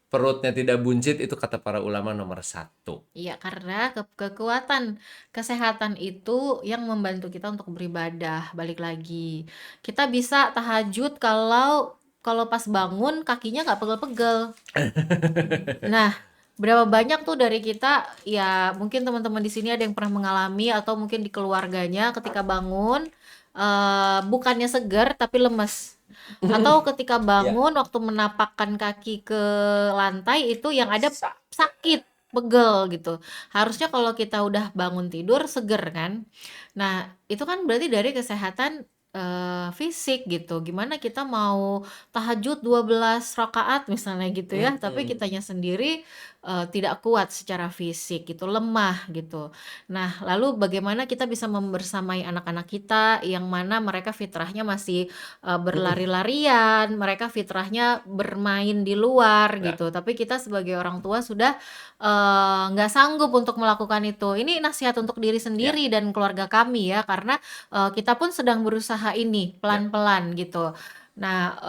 B: perutnya tidak buncit, itu kata para ulama nomor 1.
C: Iya, karena kekuatan kesehatan itu yang membantu kita untuk beribadah. Balik lagi, kita bisa tahajud kalau pas bangun kakinya nggak pegel-pegel. Nah, berapa banyak tuh dari kita, ya mungkin teman-teman di sini ada yang pernah mengalami atau mungkin di keluarganya ketika bangun bukannya segar tapi lemes. Atau ketika bangun waktu menapakkan kaki ke lantai itu yang ada sakit, pegel gitu. Harusnya kalau kita udah bangun tidur seger kan. Nah, itu kan berarti dari kesehatan fisik gitu. Gimana kita mau tahajud 12 rakaat misalnya gitu ya, tapi kitanya sendiri tidak kuat secara fisik gitu, lemah gitu. Nah, lalu bagaimana kita bisa membersamai anak-anak kita yang mana mereka fitrahnya masih berlari-larian, mereka fitrahnya bermain di luar gitu. Tapi kita sebagai orang tua sudah nggak sanggup untuk melakukan itu. Ini nasihat untuk diri sendiri dan keluarga kami ya, karena kita pun sedang berusaha ini pelan-pelan gitu. Nah,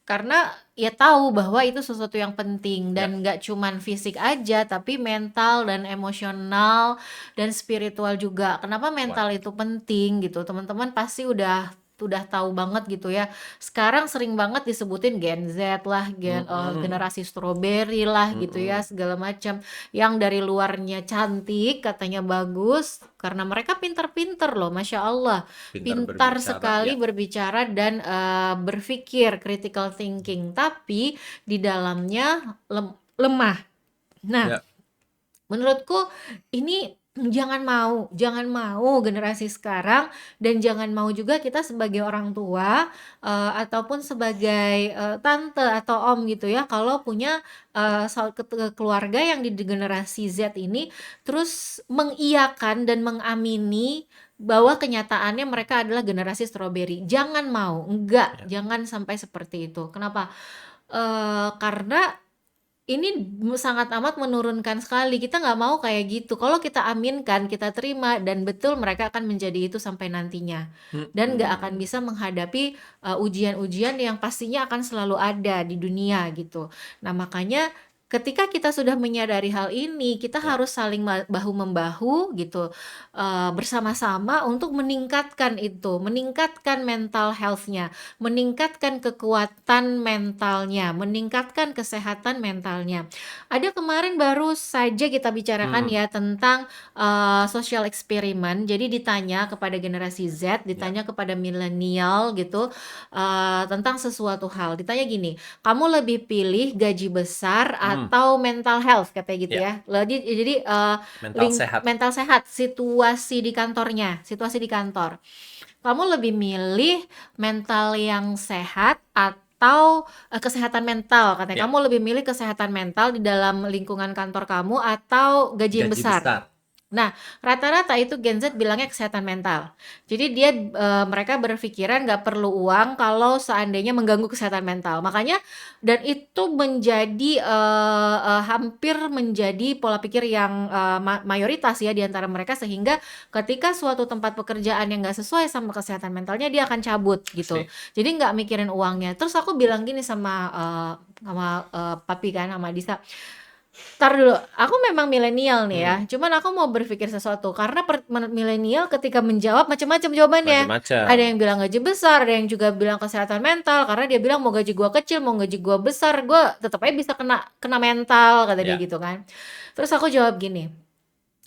C: karena ya tahu bahwa itu sesuatu yang penting dan nggak cuman fisik aja, tapi mental dan emosional dan spiritual juga. Kenapa mental itu penting gitu? Teman-teman pasti udah tahu banget gitu ya. Sekarang sering banget disebutin Gen Z lah, generasi strawberry lah gitu ya, segala macam. Yang dari luarnya cantik, katanya bagus, karena mereka pintar-pintar loh, Masya Allah. Pintar sekali berbicara dan berpikir, critical thinking. Tapi di dalamnya lemah. Nah, menurutku ini jangan mau generasi sekarang, dan jangan mau juga kita sebagai orang tua ataupun sebagai tante atau om gitu ya, kalau punya keluarga yang di generasi Z ini terus mengiyakan dan mengamini bahwa kenyataannya mereka adalah generasi strawberry. Jangan mau, jangan sampai seperti itu. Kenapa? Karena ini sangat amat menurunkan sekali. Kita nggak mau kayak gitu. Kalau kita aminkan, kita terima, dan betul mereka akan menjadi itu sampai nantinya. Dan nggak akan bisa menghadapi ujian-ujian yang pastinya akan selalu ada di dunia gitu. Nah, makanya ketika kita sudah menyadari hal ini, kita harus saling bahu-membahu gitu, bersama-sama untuk meningkatkan itu, meningkatkan mental health-nya, meningkatkan kekuatan mentalnya, meningkatkan kesehatan mentalnya. Ada kemarin baru saja kita bicarakan ya tentang social experiment. Jadi ditanya kepada generasi Z, ditanya kepada milenial gitu, tentang sesuatu hal. Ditanya gini, kamu lebih pilih gaji besar atau mental health, katanya gitu ya. Jadi mental sehat, situasi di kantornya, situasi di kantor. Kamu lebih milih mental yang sehat atau kesehatan mental, katanya. Kamu lebih milih kesehatan mental di dalam lingkungan kantor kamu atau gaji yang besar. Nah, rata-rata itu Gen Z bilangnya kesehatan mental. Jadi mereka berpikiran nggak perlu uang kalau seandainya mengganggu kesehatan mental. Makanya, dan itu menjadi hampir menjadi pola pikir yang mayoritas ya di antara mereka, sehingga ketika suatu tempat pekerjaan yang nggak sesuai sama kesehatan mentalnya, dia akan cabut gitu. Jadi nggak mikirin uangnya. Terus aku bilang gini sama papi kan, sama Disa. Tar dulu, aku memang milenial nih ya. Cuman aku mau berpikir sesuatu karena milenial ketika menjawab macam-macam jawabannya. Ada yang bilang gaji besar, ada yang juga bilang kesehatan mental karena dia bilang mau gaji gua kecil, mau gaji gua besar, gua tetap aja bisa kena mental, kata dia gitu kan. Terus aku jawab gini,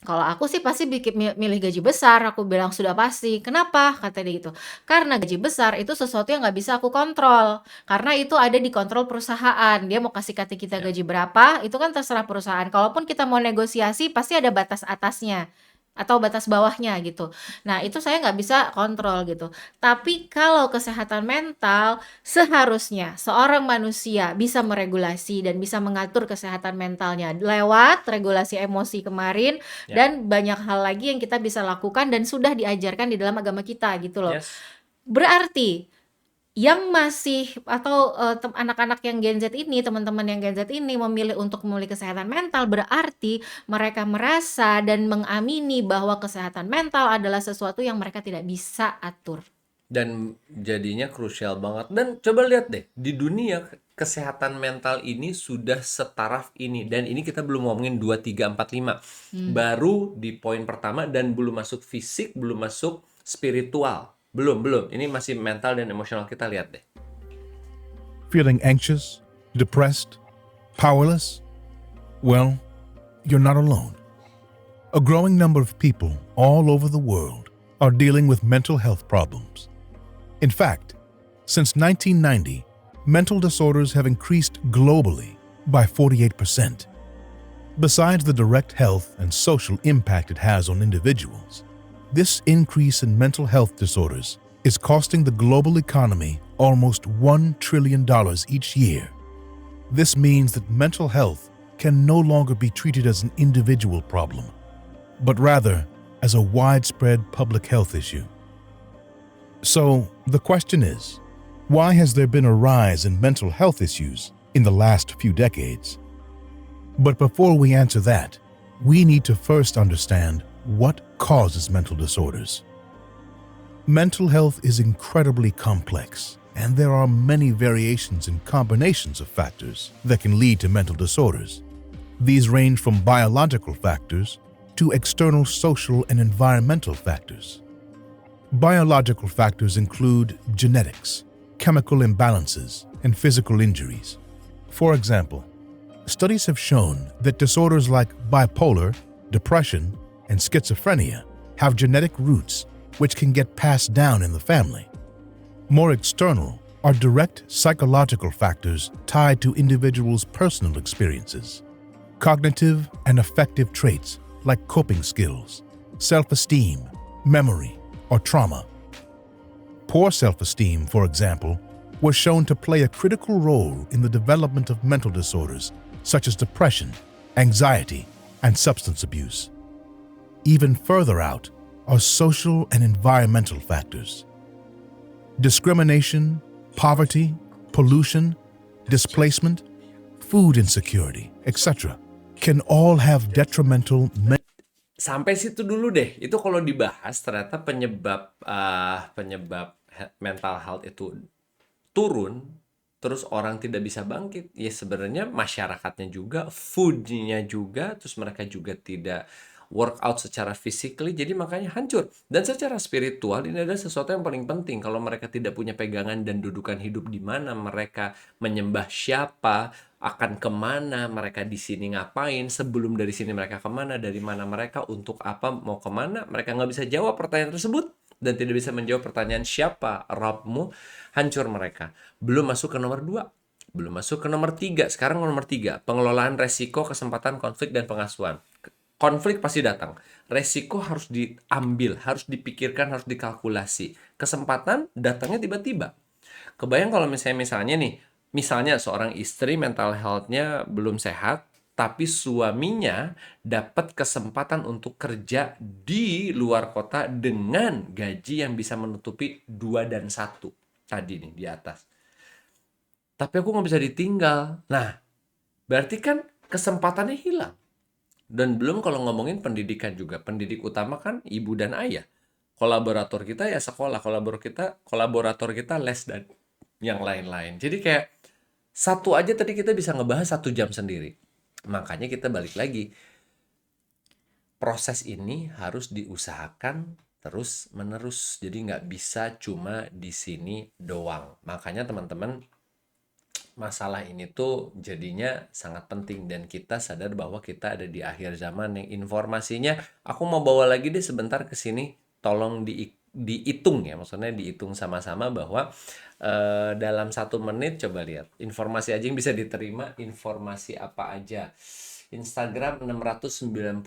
C: kalau aku sih pasti milih gaji besar. Aku bilang sudah pasti. Kenapa? Kata dia gitu. Karena gaji besar itu sesuatu yang nggak bisa aku kontrol. Karena itu ada di kontrol perusahaan. Dia mau kasih kita gaji berapa, itu kan terserah perusahaan. Kalaupun kita mau negosiasi, pasti ada batas atasnya atau batas bawahnya gitu. Nah, itu saya nggak bisa kontrol gitu. Tapi kalau kesehatan mental, seharusnya seorang manusia bisa meregulasi dan bisa mengatur kesehatan mentalnya lewat regulasi emosi kemarin dan banyak hal lagi yang kita bisa lakukan dan sudah diajarkan di dalam agama kita gitu loh. Berarti yang masih atau anak-anak yang Gen Z ini, teman-teman yang Gen Z ini memilih untuk memilih kesehatan mental, berarti mereka merasa dan mengamini bahwa kesehatan mental adalah sesuatu yang mereka tidak bisa atur.
B: Dan jadinya krusial banget. Dan coba lihat deh, di dunia kesehatan mental ini sudah setaraf ini. Dan ini kita belum ngomongin 2, 3, 4, 5. Baru di poin pertama dan belum masuk fisik, belum masuk spiritual. Belum. Ini masih mental dan emosional, kita lihat deh.
L: Feeling anxious, depressed, powerless? Well, you're not alone. A growing number of people all over the world are dealing with mental health problems. In fact, since 1990, mental disorders have increased globally by 48%. Besides the direct health and social impact it has on individuals, this increase in mental health disorders is costing the global economy almost $1 trillion each year. This means that mental health can no longer be treated as an individual problem, but rather as a widespread public health issue. So, the question is, why has there been a rise in mental health issues in the last few decades? But before we answer that, we need to first understand what causes mental disorders. Mental health is incredibly complex, and there are many variations and combinations of factors that can lead to mental disorders. These range from biological factors to external social and environmental factors. Biological factors include genetics, chemical imbalances, and physical injuries. For example, studies have shown that disorders like bipolar, depression, and schizophrenia have genetic roots which can get passed down in the family. More external are direct psychological factors tied to individuals' personal experiences. Cognitive and affective traits like coping skills, self-esteem, memory, or trauma. Poor self-esteem, for example, was shown to play a critical role in the development of mental disorders such as depression, anxiety, and substance abuse. Even further out are social and environmental factors. Discrimination, poverty, pollution, displacement, food insecurity, etc. can all have detrimental
B: Sampai situ dulu deh. Itu kalau dibahas ternyata penyebab mental health itu turun terus orang tidak bisa bangkit, ya sebenarnya masyarakatnya juga, foodnya juga, terus mereka juga tidak workout secara physically, jadi makanya hancur. Dan secara spiritual ini adalah sesuatu yang paling penting. Kalau mereka tidak punya pegangan dan dudukan hidup di mana mereka menyembah siapa, akan kemana, mereka di sini ngapain, sebelum dari sini mereka kemana, dari mana mereka, untuk apa, mau kemana, mereka nggak bisa jawab pertanyaan tersebut. Dan tidak bisa menjawab pertanyaan siapa Rabbmu, hancur mereka. Belum masuk ke nomor 2, belum masuk ke nomor 3. Sekarang nomor 3, pengelolaan resiko, kesempatan, konflik, dan pengasuhan. Konflik pasti datang. Resiko harus diambil, harus dipikirkan, harus dikalkulasi. Kesempatan datangnya tiba-tiba. Kebayang kalau misalnya nih, misalnya seorang istri mental health-nya belum sehat, tapi suaminya dapat kesempatan untuk kerja di luar kota dengan gaji yang bisa menutupi 2 dan 1 tadi nih di atas. Tapi aku nggak bisa ditinggal. Nah, berarti kan kesempatannya hilang. Dan belum kalau ngomongin pendidikan juga. Pendidik utama kan ibu dan ayah. Kolaborator kita ya sekolah, kolaborator kita les dan yang lain-lain. Jadi kayak satu aja tadi kita bisa ngebahas 1 jam sendiri. Makanya kita balik lagi. Proses ini harus diusahakan terus menerus. Jadi nggak bisa cuma di sini doang. Makanya teman-teman, masalah ini tuh jadinya sangat penting. Dan kita sadar bahwa kita ada di akhir zaman yang informasinya, aku mau bawa lagi deh sebentar ke sini. Tolong dihitung ya, maksudnya dihitung sama-sama bahwa dalam 1 menit coba lihat informasi aja yang bisa diterima, informasi apa aja. Instagram 694.000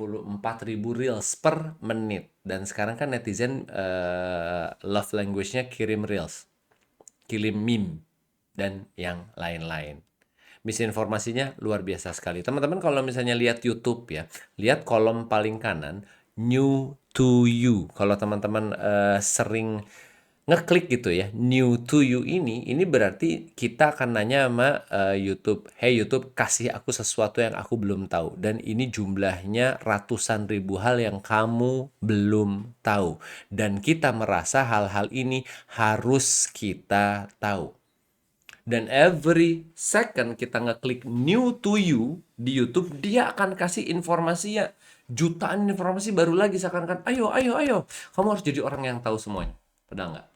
B: reels per menit, dan sekarang kan netizen love language-nya kirim reels, kirim meme, dan yang lain-lain. Misinformasinya luar biasa sekali. Teman-teman kalau misalnya lihat YouTube ya, lihat kolom paling kanan, new to you. Kalau teman-teman sering ngeklik gitu ya, new to you ini berarti kita akan nanya sama YouTube, hey YouTube, kasih aku sesuatu yang aku belum tahu. Dan ini jumlahnya ratusan ribu hal yang kamu belum tahu. Dan kita merasa hal-hal ini harus kita tahu. Dan every second kita ngeklik new to you di YouTube, dia akan kasih informasinya, jutaan informasi baru lagi, seakan-akan ayo, kamu harus jadi orang yang tahu semuanya. Padahal nggak.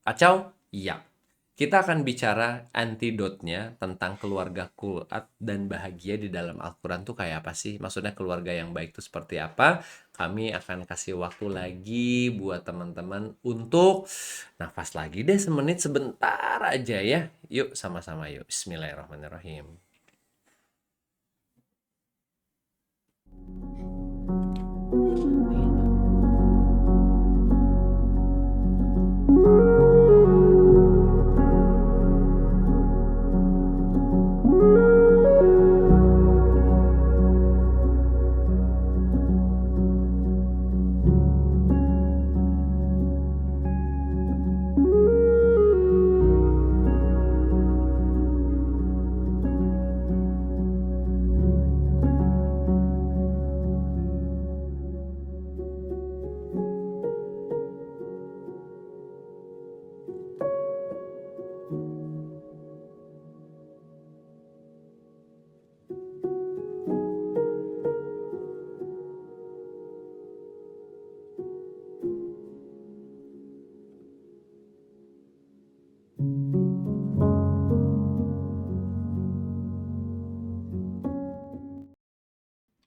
B: Kacau? Iya. Kita akan bicara antidotnya tentang keluarga kuat dan bahagia di dalam Al-Quran tuh kayak apa sih? Maksudnya keluarga yang baik itu seperti apa? Kami akan kasih waktu lagi buat teman-teman untuk nafas lagi deh semenit, sebentar aja ya. Yuk sama-sama yuk. Bismillahirrahmanirrahim.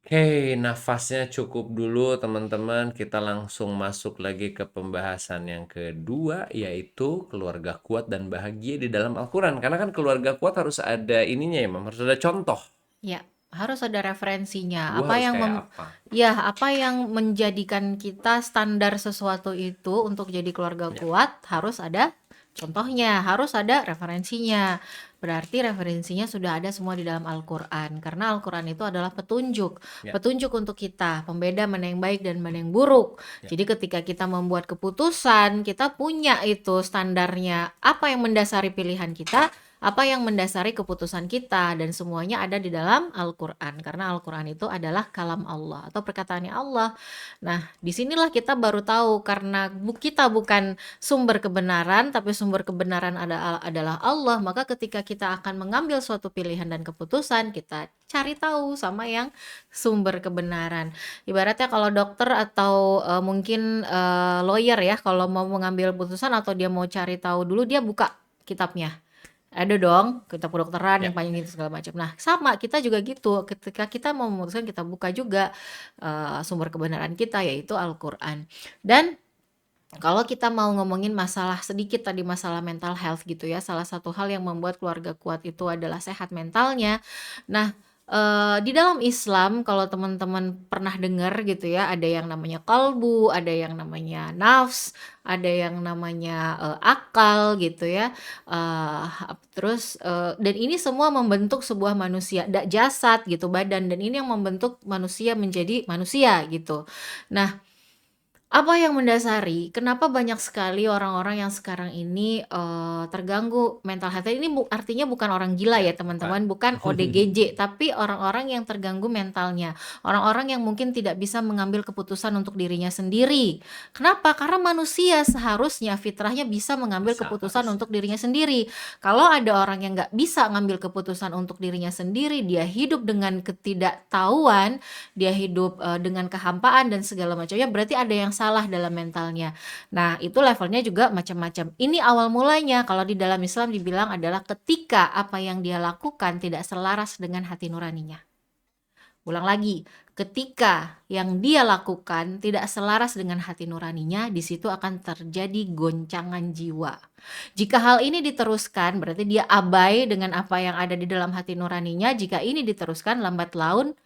B: Oke, nafasnya cukup dulu teman-teman. Kita langsung masuk lagi ke pembahasan yang kedua, yaitu keluarga kuat dan bahagia di dalam Al-Quran. Karena kan keluarga kuat harus ada ininya ya, Mam, harus ada contoh.
C: Ya, harus ada referensinya.
B: Gua
C: Apa
B: harus
C: yang
B: kayak apa?
C: apa yang menjadikan kita standar sesuatu itu untuk jadi keluarga kuat, harus ada contohnya, harus ada referensinya. Berarti referensinya sudah ada semua di dalam Al-Quran. Karena Al-Quran itu adalah petunjuk.
B: Ya.
C: Petunjuk untuk kita, pembeda mana yang baik dan mana yang buruk.
B: Ya.
C: Jadi ketika kita membuat keputusan, kita punya itu standarnya. Apa yang mendasari pilihan kita, apa yang mendasari keputusan kita, dan semuanya ada di dalam Al-Quran, karena Al-Quran itu adalah kalam Allah atau perkataannya Allah. Nah, disinilah kita baru tahu, karena kita bukan sumber kebenaran, tapi sumber kebenaran adalah Allah, maka ketika kita akan mengambil suatu pilihan dan keputusan, kita cari tahu sama yang sumber kebenaran. Ibaratnya kalau dokter atau mungkin lawyer ya, kalau mau mengambil putusan atau dia mau cari tahu dulu, dia buka kitabnya. Ada dong kitab kedokteran yang panjang itu segala macam. Nah, sama kita juga gitu. Ketika kita mau memutuskan, kita buka juga sumber kebenaran kita, yaitu Al-Quran. Dan kalau kita mau ngomongin masalah sedikit tadi, masalah mental health gitu ya, salah satu hal yang membuat keluarga kuat itu adalah sehat mentalnya. Nah, di dalam Islam kalau teman-teman pernah dengar gitu ya, ada yang namanya qalbu, ada yang namanya nafs, ada yang namanya akal gitu ya. Terus dan ini semua membentuk sebuah manusia, jasad gitu, badan, dan ini yang membentuk manusia menjadi manusia gitu. Nah, apa yang mendasari kenapa banyak sekali orang-orang yang sekarang ini terganggu mental health? Ini artinya bukan orang gila ya teman-teman, bukan ODGJ, tapi orang-orang yang terganggu mentalnya. Orang-orang yang mungkin tidak bisa mengambil keputusan untuk dirinya sendiri. Kenapa? Karena manusia seharusnya fitrahnya bisa mengambil keputusan untuk dirinya sendiri. Kalau ada orang yang nggak bisa ngambil keputusan untuk dirinya sendiri, dia hidup dengan ketidaktahuan, dia hidup dengan kehampaan dan segala macamnya, berarti ada yang salah dalam mentalnya. Nah, itu levelnya juga macam-macam. Ini awal mulanya kalau di dalam Islam dibilang adalah ketika apa yang dia lakukan tidak selaras dengan hati nuraninya. Ulang lagi, ketika yang dia lakukan tidak selaras dengan hati nuraninya, di situ akan terjadi goncangan jiwa. Jika hal ini diteruskan, berarti dia abai dengan apa yang ada di dalam hati nuraninya. Jika ini diteruskan, lambat laun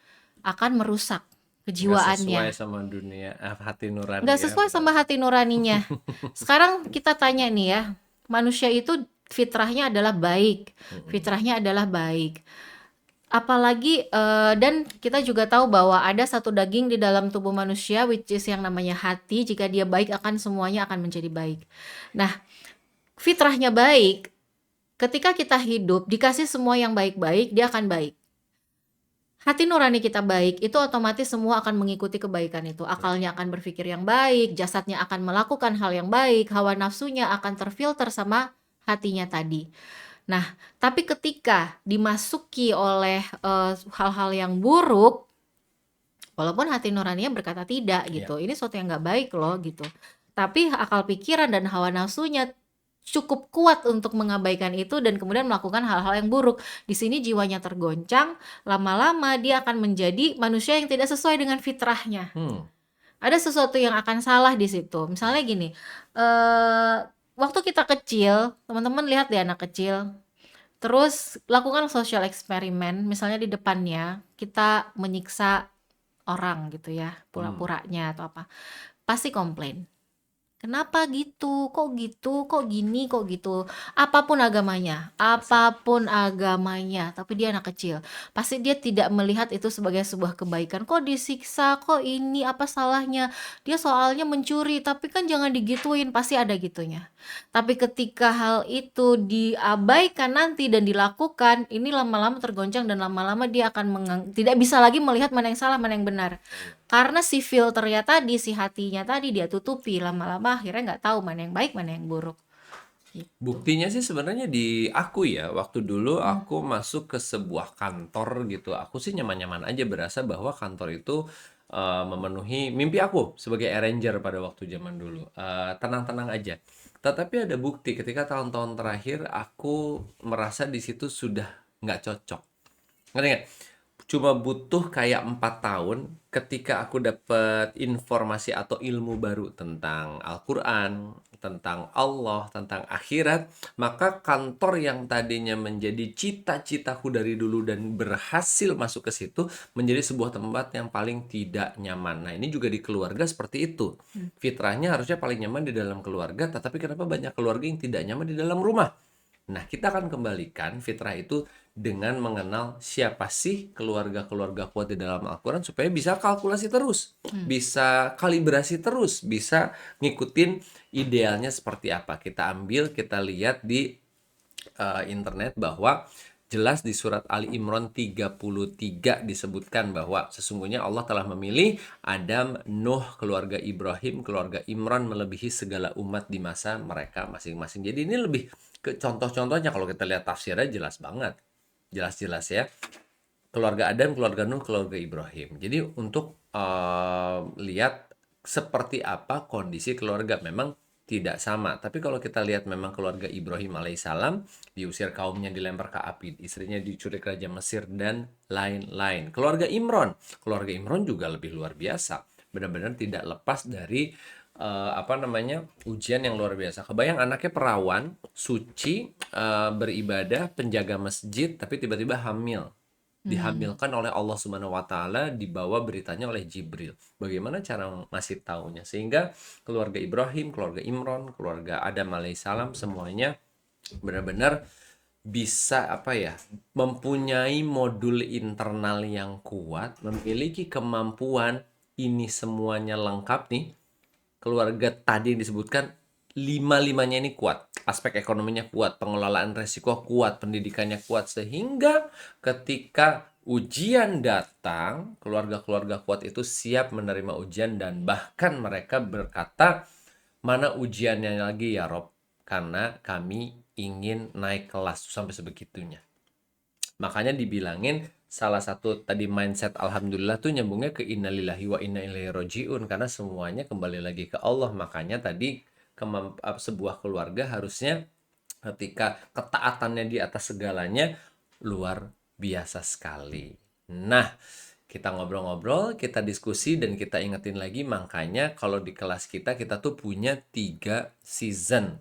C: akan merusak kejiwaannya.
B: Nggak sesuai sama dunia hati nurani.
C: Nggak sesuai sama hati nuraninya. Sekarang kita tanya nih ya, manusia itu fitrahnya adalah baik, fitrahnya adalah baik. Apalagi dan kita juga tahu bahwa ada satu daging di dalam tubuh manusia, which is yang namanya hati. Jika dia baik, akan semuanya akan menjadi baik. Nah, fitrahnya baik. Ketika kita hidup dikasih semua yang baik-baik, dia akan baik. Hati nurani kita baik, itu otomatis semua akan mengikuti kebaikan itu. Akalnya akan berpikir yang baik, jasadnya akan melakukan hal yang baik, hawa nafsunya akan terfilter sama hatinya tadi. Nah, tapi ketika dimasuki oleh hal-hal yang buruk, walaupun hati nuraninya berkata tidak gitu, ini sesuatu yang nggak baik loh gitu, tapi akal pikiran dan hawa nafsunya cukup kuat untuk mengabaikan itu dan kemudian melakukan hal-hal yang buruk. Di sini jiwanya tergoncang, lama-lama dia akan menjadi manusia yang tidak sesuai dengan fitrahnya. Ada sesuatu yang akan salah di situ. Misalnya gini, waktu kita kecil, teman-teman lihat deh anak kecil, terus lakukan social eksperimen, misalnya di depannya kita menyiksa orang gitu ya, pura-puranya atau apa, pasti komplain. Kenapa gitu? Kok gitu? Kok gini? Kok gitu? Apapun agamanya, tapi dia anak kecil. Pasti dia tidak melihat itu sebagai sebuah kebaikan. Kok disiksa? Kok ini? Apa salahnya? Dia soalnya mencuri, tapi kan jangan digituin. Pasti ada gitunya. Tapi ketika hal itu diabaikan nanti dan dilakukan, ini lama-lama tergoncang dan lama-lama dia akan tidak bisa lagi melihat mana yang salah, mana yang benar. Karena si filternya tadi, si hatinya tadi dia tutupi, lama-lama akhirnya nggak tahu mana yang baik, mana yang buruk.
B: Buktinya sih sebenarnya di aku ya, waktu dulu aku masuk ke sebuah kantor gitu, aku sih nyaman-nyaman aja, berasa bahwa kantor itu memenuhi mimpi aku sebagai arranger pada waktu zaman dulu, tenang-tenang aja. Tetapi ada bukti ketika tahun-tahun terakhir aku merasa di situ sudah nggak cocok. Ngerti nggak? Cuma butuh kayak 4 tahun ketika aku dapat informasi atau ilmu baru tentang Al-Quran, tentang Allah, tentang akhirat, maka kantor yang tadinya menjadi cita-citaku dari dulu dan berhasil masuk ke situ menjadi sebuah tempat yang paling tidak nyaman. Nah, ini juga di keluarga seperti itu. Fitrahnya harusnya paling nyaman di dalam keluarga, tetapi kenapa banyak keluarga yang tidak nyaman di dalam rumah? Nah, kita akan kembalikan fitrah itu dengan mengenal siapa sih keluarga-keluarga kuat di dalam Al-Quran supaya bisa kalkulasi terus, bisa kalibrasi terus, bisa ngikutin idealnya seperti apa. Kita ambil, kita lihat di internet bahwa jelas di surat Ali Imran 33 disebutkan bahwa sesungguhnya Allah telah memilih Adam, Nuh, keluarga Ibrahim, keluarga Imran melebihi segala umat di masa mereka masing-masing. Jadi ini lebih ke contoh-contohnya, kalau kita lihat tafsirnya jelas banget. Jelas-jelas ya. Keluarga Adam, keluarga Nuh, keluarga Ibrahim. Jadi untuk lihat seperti apa kondisi keluarga, memang tidak sama. Tapi kalau kita lihat memang keluarga Ibrahim alaihissalam diusir kaumnya, dilempar ke api, istrinya diculik Raja Mesir dan lain-lain. Keluarga Imran juga lebih luar biasa. Benar-benar tidak lepas dari ujian yang luar biasa. Kebayang anaknya perawan, suci, beribadah, penjaga masjid, tapi tiba-tiba hamil. Dihamilkan oleh Allah Subhanahu wa Ta'ala, dibawa beritanya oleh Jibril. Bagaimana cara ngasih taunya? Sehingga keluarga Ibrahim, keluarga Imran, keluarga Adam alaihissalam semuanya benar-benar bisa mempunyai modul internal yang kuat, memiliki kemampuan, ini semuanya lengkap nih. Keluarga tadi yang disebutkan, lima-limanya ini kuat. Aspek ekonominya kuat, pengelolaan resiko kuat, pendidikannya kuat, sehingga ketika ujian datang, keluarga-keluarga kuat itu siap menerima ujian, dan bahkan mereka berkata, mana ujiannya lagi ya Rob, karena kami ingin naik kelas, sampai sebegitunya. Makanya dibilangin salah satu tadi mindset alhamdulillah tuh nyambungnya ke innalillahi wa inna ilaihi rajiun, karena semuanya kembali lagi ke Allah. Makanya tadi sebuah keluarga harusnya ketika ketaatannya di atas segalanya luar biasa sekali. Nah, kita ngobrol-ngobrol, kita diskusi, dan kita ingetin lagi, makanya kalau di kelas kita tuh punya 3 season.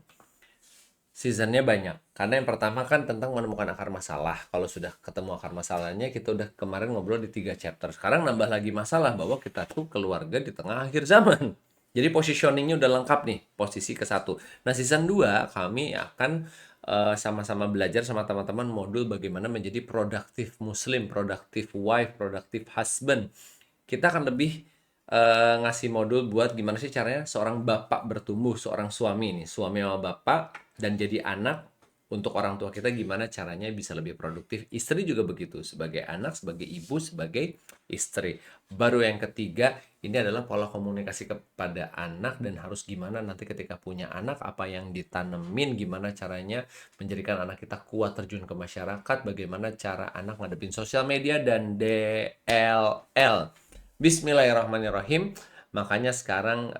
B: Seasonnya banyak, karena yang pertama kan tentang menemukan akar masalah. Kalau sudah ketemu akar masalahnya, kita udah kemarin ngobrol di 3 chapter. Sekarang nambah lagi masalah bahwa kita tuh keluarga di tengah akhir zaman. Jadi positioningnya udah lengkap nih, posisi ke-1. Nah, season 2 kami akan sama-sama belajar sama teman-teman modul bagaimana menjadi productive muslim, productive wife, productive husband. Kita akan lebih ngasih modul buat gimana sih caranya seorang bapak bertumbuh, seorang suami nih, suami sama bapak, dan jadi anak untuk orang tua kita, gimana caranya bisa lebih produktif. Istri juga begitu, sebagai anak, sebagai ibu, sebagai istri. Baru yang ketiga, ini adalah pola komunikasi kepada anak, dan harus gimana nanti ketika punya anak, apa yang ditanemin, gimana caranya menjadikan anak kita kuat terjun ke masyarakat, bagaimana cara anak ngadepin sosial media, dan DLL. Bismillahirrahmanirrahim. Makanya sekarang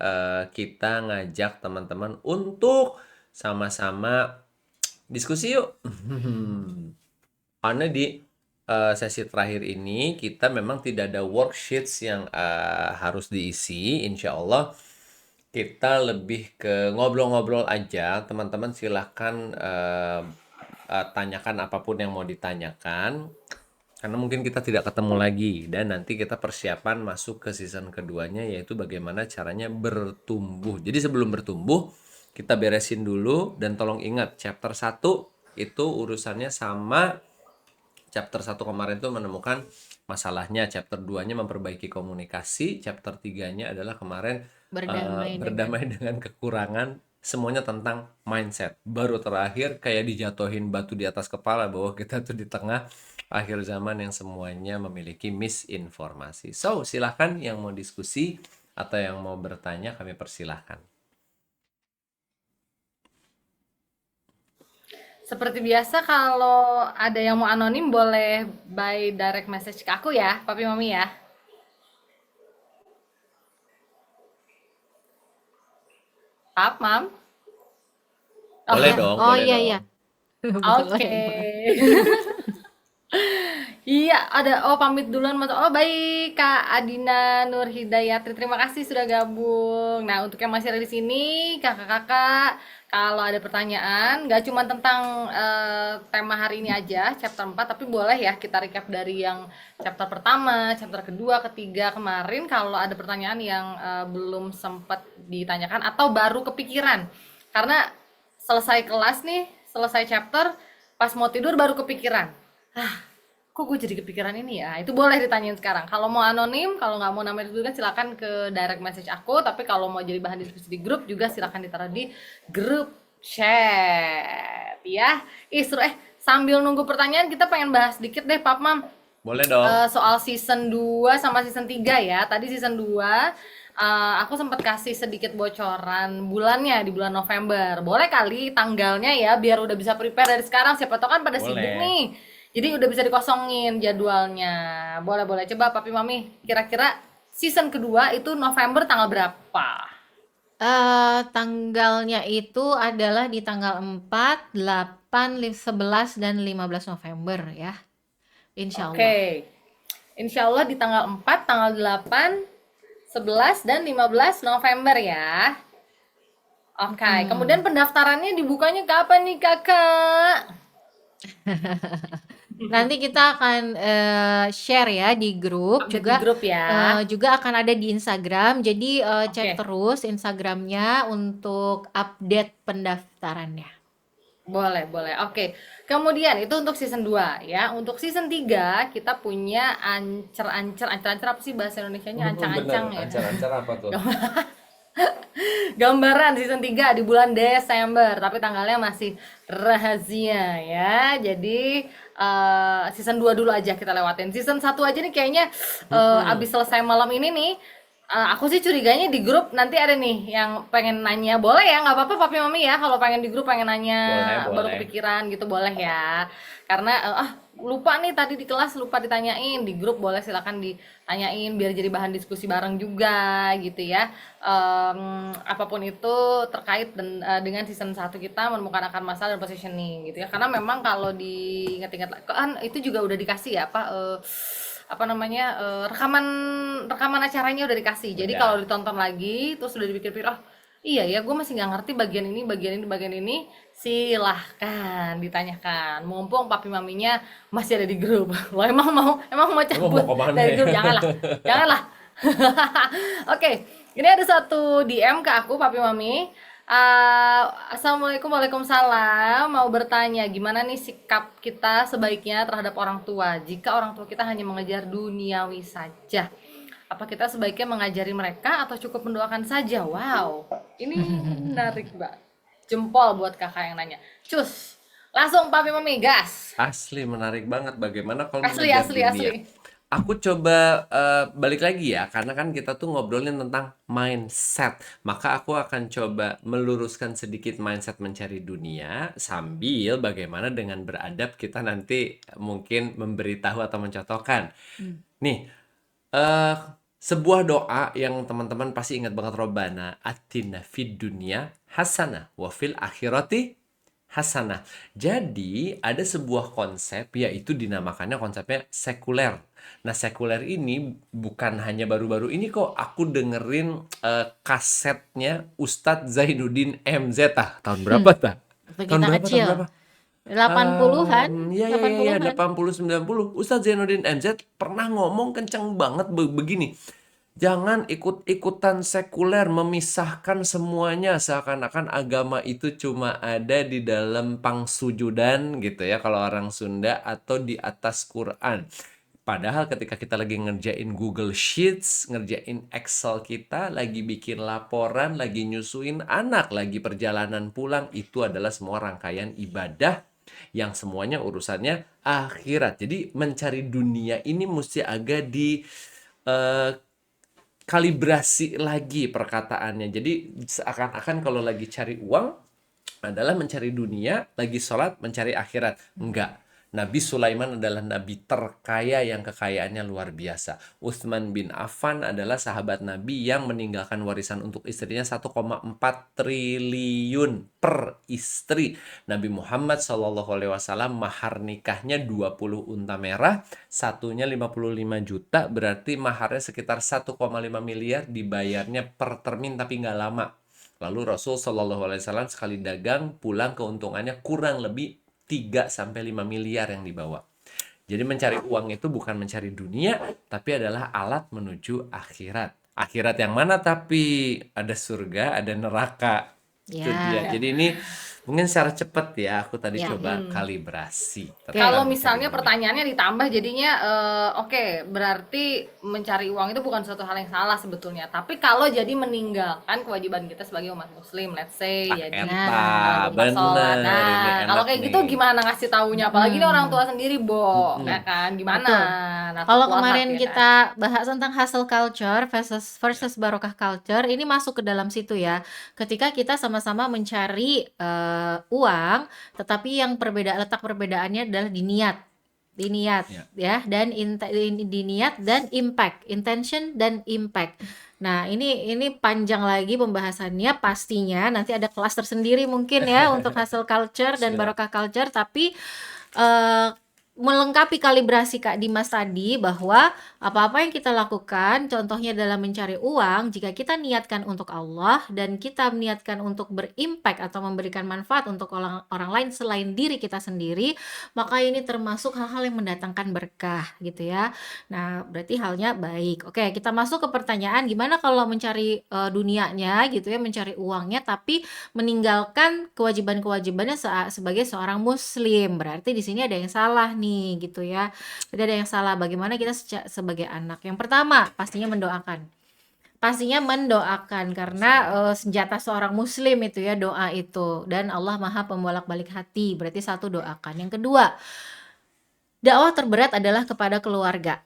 B: kita ngajak teman-teman untuk sama-sama diskusi yuk. Karena di sesi terakhir ini kita memang tidak ada worksheets yang harus diisi. Insya Allah kita lebih ke ngobrol-ngobrol aja. Teman-teman silahkan tanyakan apapun yang mau ditanyakan, karena mungkin kita tidak ketemu lagi, dan nanti kita persiapan masuk ke season keduanya, yaitu bagaimana caranya bertumbuh. Jadi sebelum bertumbuh kita beresin dulu, dan tolong ingat chapter 1 itu urusannya sama chapter 1 kemarin tuh menemukan masalahnya, chapter 2-nya memperbaiki komunikasi, chapter 3-nya adalah kemarin berdamai dengan kekurangan, semuanya tentang mindset. Baru terakhir kayak dijatuhin batu di atas kepala bahwa kita tuh di tengah akhir zaman yang semuanya memiliki misinformasi. So, silahkan yang mau diskusi atau yang mau bertanya, kami persilahkan.
A: Seperti biasa, kalau ada yang mau anonim boleh by direct message ke aku ya, Papi Mami ya. Pap, Mam?
B: Boleh dong,
C: Oh
B: boleh
C: iya
B: dong.
C: iya.
A: Oke. Iya, ada. Oh, pamit duluan, Mas. Oh, baik, Kak Adina Nur Hidayatri. Terima kasih sudah gabung. Nah, untuk yang masih ada di sini, kakak-kakak, kalau ada pertanyaan, nggak cuma tentang tema hari ini aja, chapter 4, tapi boleh ya kita recap dari yang chapter pertama, chapter kedua, ketiga kemarin. Kalau ada pertanyaan yang belum sempat ditanyakan atau baru kepikiran. Karena selesai kelas nih, selesai chapter, pas mau tidur baru kepikiran. Kok gue jadi kepikiran ini ya? Itu boleh ditanyain sekarang. Kalau mau anonim, kalau nggak mau namanya disebutkan, silakan ke direct message aku. Tapi kalau mau jadi bahan diskusi di grup juga silakan ditaruh di grup chat. ya. Seru. Sambil nunggu pertanyaan kita pengen bahas dikit deh Pap Mam.
B: Boleh dong.
A: Soal season 2 sama season 3 ya. Tadi season 2 aku sempat kasih sedikit bocoran bulannya di bulan November. Boleh kali tanggalnya ya biar udah bisa prepare dari sekarang. Siapa tahu kan pada sibuk
B: Boleh.
A: nih. Jadi udah bisa dikosongin jadwalnya. Boleh. Coba Papi Mami, kira-kira season kedua itu November tanggal berapa?
C: Tanggalnya itu adalah di tanggal 4, 8, 11, dan 15 November ya. Insya Allah.
A: Oke. Insya Allah di tanggal 4, tanggal 8, 11, dan 15 November ya. Oke, kemudian pendaftarannya dibukanya kapan nih kakak?
C: Nanti kita akan share ya di grup,
A: Update
C: juga
A: di grup ya.
C: juga akan ada di Instagram. Jadi cek
A: Oke.
C: terus Instagramnya untuk update pendaftarannya.
A: Boleh. Oke. Kemudian itu untuk season 2 ya. Untuk season 3 kita punya ancer-ancer apa sih bahasa Indonesianya? Ancang-ancang ya.
B: Ancar-ancar apa tuh?
A: Gambaran season 3 di bulan Desember, tapi tanggalnya masih rahasia ya. Jadi season 2 dulu aja kita lewatin. Season 1 aja nih kayaknya abis selesai malam ini nih, aku sih curiganya di grup nanti ada nih yang pengen nanya. Boleh ya, nggak apa-apa Papi Mami ya kalau pengen di grup pengen nanya, baru
B: Boleh.
A: kepikiran gitu, boleh ya. Karena lupa nih tadi di kelas lupa ditanyain, di grup boleh silakan ditanyain biar jadi bahan diskusi bareng juga gitu ya. Apapun itu terkait dengan season 1 kita menemukan akar masalah dan positioning gitu ya. Karena memang kalau diingat-ingat kan itu juga udah dikasih ya apa namanya rekaman acaranya udah dikasih. Jadi
B: Udah.
A: kalau ditonton lagi terus udah dipikir-pikir, oh iya ya gue masih nggak ngerti bagian ini, silahkan ditanyakan. Mumpung Papi Maminya masih ada di grup. Lo emang mau cabut
B: mau kemana
A: dari
B: ya?
A: grup? Janganlah. Oke, ini ada satu DM ke aku Papi Mami. Assalamualaikum, waalaikumsalam. Mau bertanya, gimana nih sikap kita sebaiknya terhadap orang tua jika orang tua kita hanya mengejar duniawi saja? Apa kita sebaiknya mengajari mereka atau cukup mendoakan saja? Wow, ini menarik Mbak. Jempol buat kakak yang nanya. Cus, langsung Papi Mami gas.
B: Asli menarik banget. Bagaimana kalau
A: Asli.
B: mengejar dunia? Aku coba balik lagi ya, karena kan kita tuh ngobrolin tentang mindset. Maka aku akan coba meluruskan sedikit mindset mencari dunia sambil bagaimana dengan beradab kita nanti mungkin memberitahu atau mencontohkan. Nih, sebuah doa yang teman-teman pasti ingat banget, Robbana atina fid dunya hasanah wa fil akhirati hasanah. Jadi ada sebuah konsep yaitu dinamakannya konsepnya sekuler. Nah, sekuler ini bukan hanya baru-baru ini kok aku dengerin kasetnya Ustadz Zainuddin MZ tahun berapa
C: Waktu kita kecil.
B: Tahun berapa?
C: 80-an.
B: Iya,
C: 80-an.
B: 80-90. Ustadz Zainuddin MZ pernah ngomong kenceng banget begini. Jangan ikut-ikutan sekuler, memisahkan semuanya seakan-akan agama itu cuma ada di dalam pangsujudan gitu ya kalau orang Sunda atau di atas Quran. Padahal ketika kita lagi ngerjain Google Sheets, ngerjain Excel kita, lagi bikin laporan, lagi nyusuin anak, lagi perjalanan pulang, itu adalah semua rangkaian ibadah yang semuanya urusannya akhirat. Jadi mencari dunia ini mesti agak di kalibrasi lagi perkataannya. Jadi seakan-akan kalau lagi cari uang adalah mencari dunia, lagi sholat mencari akhirat. Enggak. Nabi Sulaiman adalah nabi terkaya yang kekayaannya luar biasa. Utsman bin Affan adalah sahabat Nabi yang meninggalkan warisan untuk istrinya 1,4 triliun per istri. Nabi Muhammad SAW mahar nikahnya 20 unta merah, satunya 55 juta, berarti maharnya sekitar 1,5 miliar, dibayarnya per termin tapi nggak lama. Lalu Rasul SAW sekali dagang pulang keuntungannya kurang lebih 3-5 miliar yang dibawa. Jadi mencari uang itu bukan mencari dunia, tapi adalah alat menuju akhirat. Akhirat yang mana tapi ada surga, ada neraka. Itu dia. Jadi ini Mungkin secara cepat ya, aku tadi
C: Ya.
B: coba kalibrasi.
A: Kalau
B: tentang
A: misalnya
B: ekonomi.
A: pertanyaannya ditambah jadinya oke, berarti mencari uang itu bukan suatu hal yang salah sebetulnya. Tapi kalau jadi meninggalkan kewajiban kita sebagai umat muslim, let's say jadi
B: Eta,
A: lupa sholat.
B: bener, ini
A: Nah, kalau
B: enak
A: kayak gitu
B: nih.
A: gimana ngasih taunya? Apalagi ini orang tua sendiri, Bo, ya kan? Gimana?
C: Betul.
A: Nah,
C: Kalau
A: kuat
C: kemarin
A: ya kan?
C: kita bahas tentang hustle culture versus barokah culture, ini masuk ke dalam situ ya. Ketika kita sama-sama mencari uang, tetapi yang letak perbedaannya adalah di niat. Ya, dan di niat dan impact, intention dan impact. Nah, ini panjang lagi pembahasannya, pastinya nanti ada kelas tersendiri mungkin ya untuk hustle culture dan
B: Siap.
C: barokah culture, tapi eh, melengkapi kalibrasi Kak Dimas tadi bahwa apa-apa yang kita lakukan, contohnya dalam mencari uang, jika kita niatkan untuk Allah dan kita niatkan untuk berimpact atau memberikan manfaat untuk orang lain selain diri kita sendiri, maka ini termasuk hal-hal yang mendatangkan berkah gitu ya. Nah, berarti halnya baik. Oke, kita masuk ke pertanyaan, gimana kalau mencari dunianya gitu ya, mencari uangnya tapi meninggalkan kewajiban-kewajibannya sebagai seorang muslim. Berarti di sini ada yang salah nih gitu ya. Berarti ada yang salah. Bagaimana kita sebagai anak? Yang pertama, pastinya mendoakan. Pastinya mendoakan karena senjata seorang muslim itu ya, doa itu, dan Allah Maha pembolak-balik hati. Berarti satu, doakan. Yang kedua, dakwah terberat adalah kepada keluarga.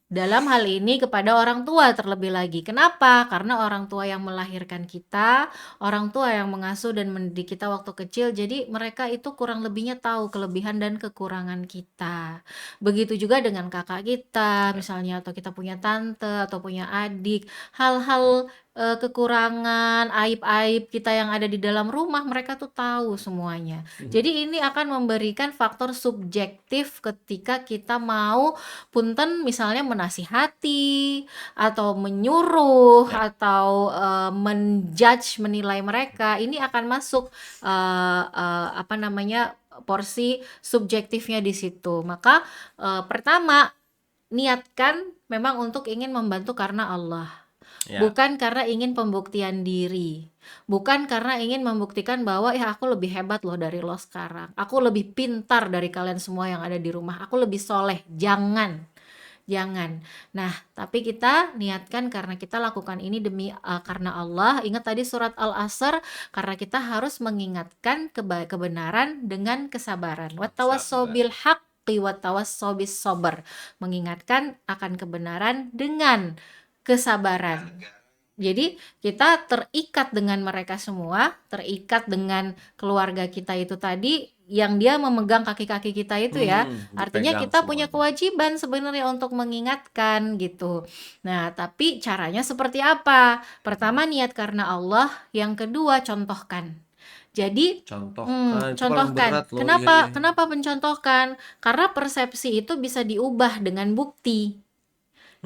C: Dalam hal ini kepada orang tua terlebih lagi. Kenapa? Karena orang tua yang melahirkan kita, orang tua yang mengasuh dan mendidik kita waktu kecil, jadi mereka itu kurang lebihnya tahu kelebihan dan kekurangan kita. Begitu juga dengan kakak kita misalnya, atau kita punya tante atau punya adik, hal-hal kekurangan, aib-aib kita yang ada di dalam rumah, mereka tuh tahu semuanya. Jadi ini akan memberikan faktor subjektif ketika kita mau punten misalnya menasihati atau menyuruh atau menjudge, menilai mereka, ini akan masuk porsi subjektifnya di situ. Maka pertama, niatkan memang untuk ingin membantu karena Allah.
B: Ya.
C: Bukan karena ingin pembuktian diri. Bukan karena ingin membuktikan bahwa aku lebih hebat loh dari lo sekarang. Aku lebih pintar dari kalian semua yang ada di rumah. Aku lebih soleh. Jangan. Nah, tapi kita niatkan karena kita lakukan ini demi karena Allah. Ingat tadi surat Al-Asr, karena kita harus mengingatkan kebenaran dengan kesabaran. Wattawassaw bil haqqi wattawassaw bis sabr. Mengingatkan akan kebenaran dengan kesabaran. Jadi kita terikat dengan mereka semua, terikat dengan keluarga kita itu tadi, yang dia memegang kaki-kaki kita itu ya. Artinya
B: dipegang
C: kita punya
B: semuanya.
C: kewajiban sebenarnya untuk mengingatkan gitu. Nah, tapi caranya seperti apa? Pertama, niat karena Allah. Yang kedua, contohkan. Jadi
B: Contohkan, itu paling
C: contohkan.
B: berat loh.
C: Kenapa?
B: Iya.
C: Kenapa mencontohkan? Karena persepsi itu bisa diubah dengan bukti.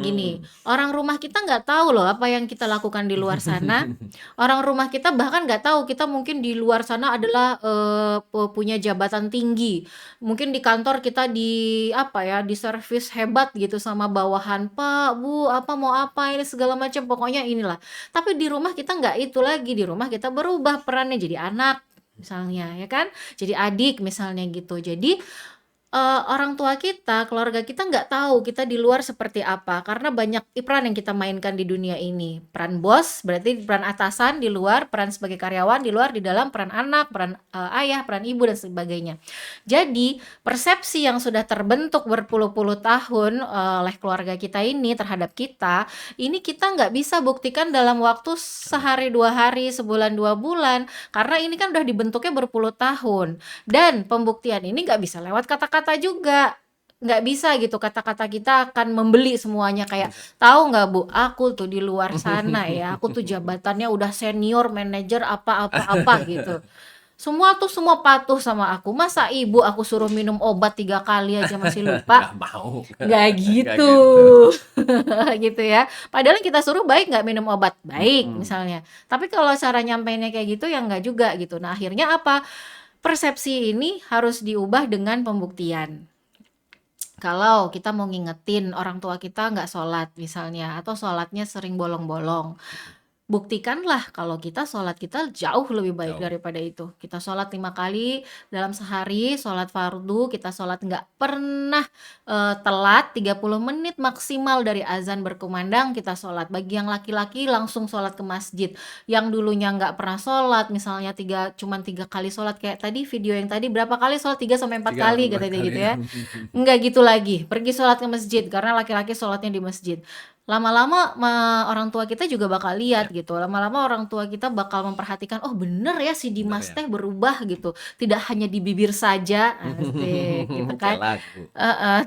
C: Gini, orang rumah kita nggak tahu loh apa yang kita lakukan di luar sana. Orang rumah kita bahkan nggak tahu kita mungkin di luar sana adalah punya jabatan tinggi. Mungkin di kantor kita di servis hebat gitu sama bawahan, Pak, Bu, mau apa ini segala macam, pokoknya inilah. Tapi di rumah kita nggak itu lagi. Di rumah kita berubah perannya jadi anak misalnya, ya kan? Jadi adik misalnya gitu. Jadi orang tua kita, keluarga kita nggak tahu kita di luar seperti apa, karena banyak peran yang kita mainkan di dunia ini. Peran bos, berarti peran atasan di luar, peran sebagai karyawan di luar, di dalam peran anak, peran ayah, peran ibu, dan sebagainya. Jadi, persepsi yang sudah terbentuk berpuluh-puluh tahun oleh keluarga kita ini terhadap kita, ini kita nggak bisa buktikan dalam waktu sehari, 2 hari, sebulan, 2 bulan, karena ini kan udah dibentuknya berpuluh tahun. Dan pembuktian ini nggak bisa lewat kata-kata juga, nggak bisa gitu kata-kata kita akan membeli semuanya. Kayak, tahu nggak Bu, aku tuh di luar sana ya, aku tuh jabatannya udah senior manajer apa-apa gitu. Semua patuh sama aku. Masa ibu aku suruh minum obat 3 kali aja masih lupa?
B: Nggak mau.
C: Nggak gitu. Gitu ya. Padahal yang kita suruh baik nggak minum obat? Baik misalnya. Tapi kalau cara nyampeinnya kayak gitu ya nggak juga gitu. Nah, akhirnya apa? Persepsi ini harus diubah dengan pembuktian. Kalau kita mau ngingetin orang tua kita nggak sholat misalnya, atau sholatnya sering bolong-bolong, buktikanlah kalau kita sholat kita jauh lebih baik
B: Jauh.
C: daripada itu. Kita sholat 5 kali dalam sehari, sholat fardu, kita sholat nggak pernah telat, 30 menit maksimal dari azan berkumandang kita sholat. Bagi yang laki-laki langsung sholat ke masjid. Yang dulunya nggak pernah sholat, misalnya cuman 3 kali sholat, kayak tadi video yang tadi berapa kali sholat, 3 sampai 4 kali katanya gitu ya. Enggak gitu lagi, pergi sholat ke masjid karena laki-laki sholatnya di masjid. Lama-lama orang tua kita juga bakal lihat gitu. Lama-lama orang tua kita bakal memperhatikan, oh bener ya si Dimas teh berubah gitu. Tidak hanya di bibir saja, asik gitu kan.
B: Kayak lagu.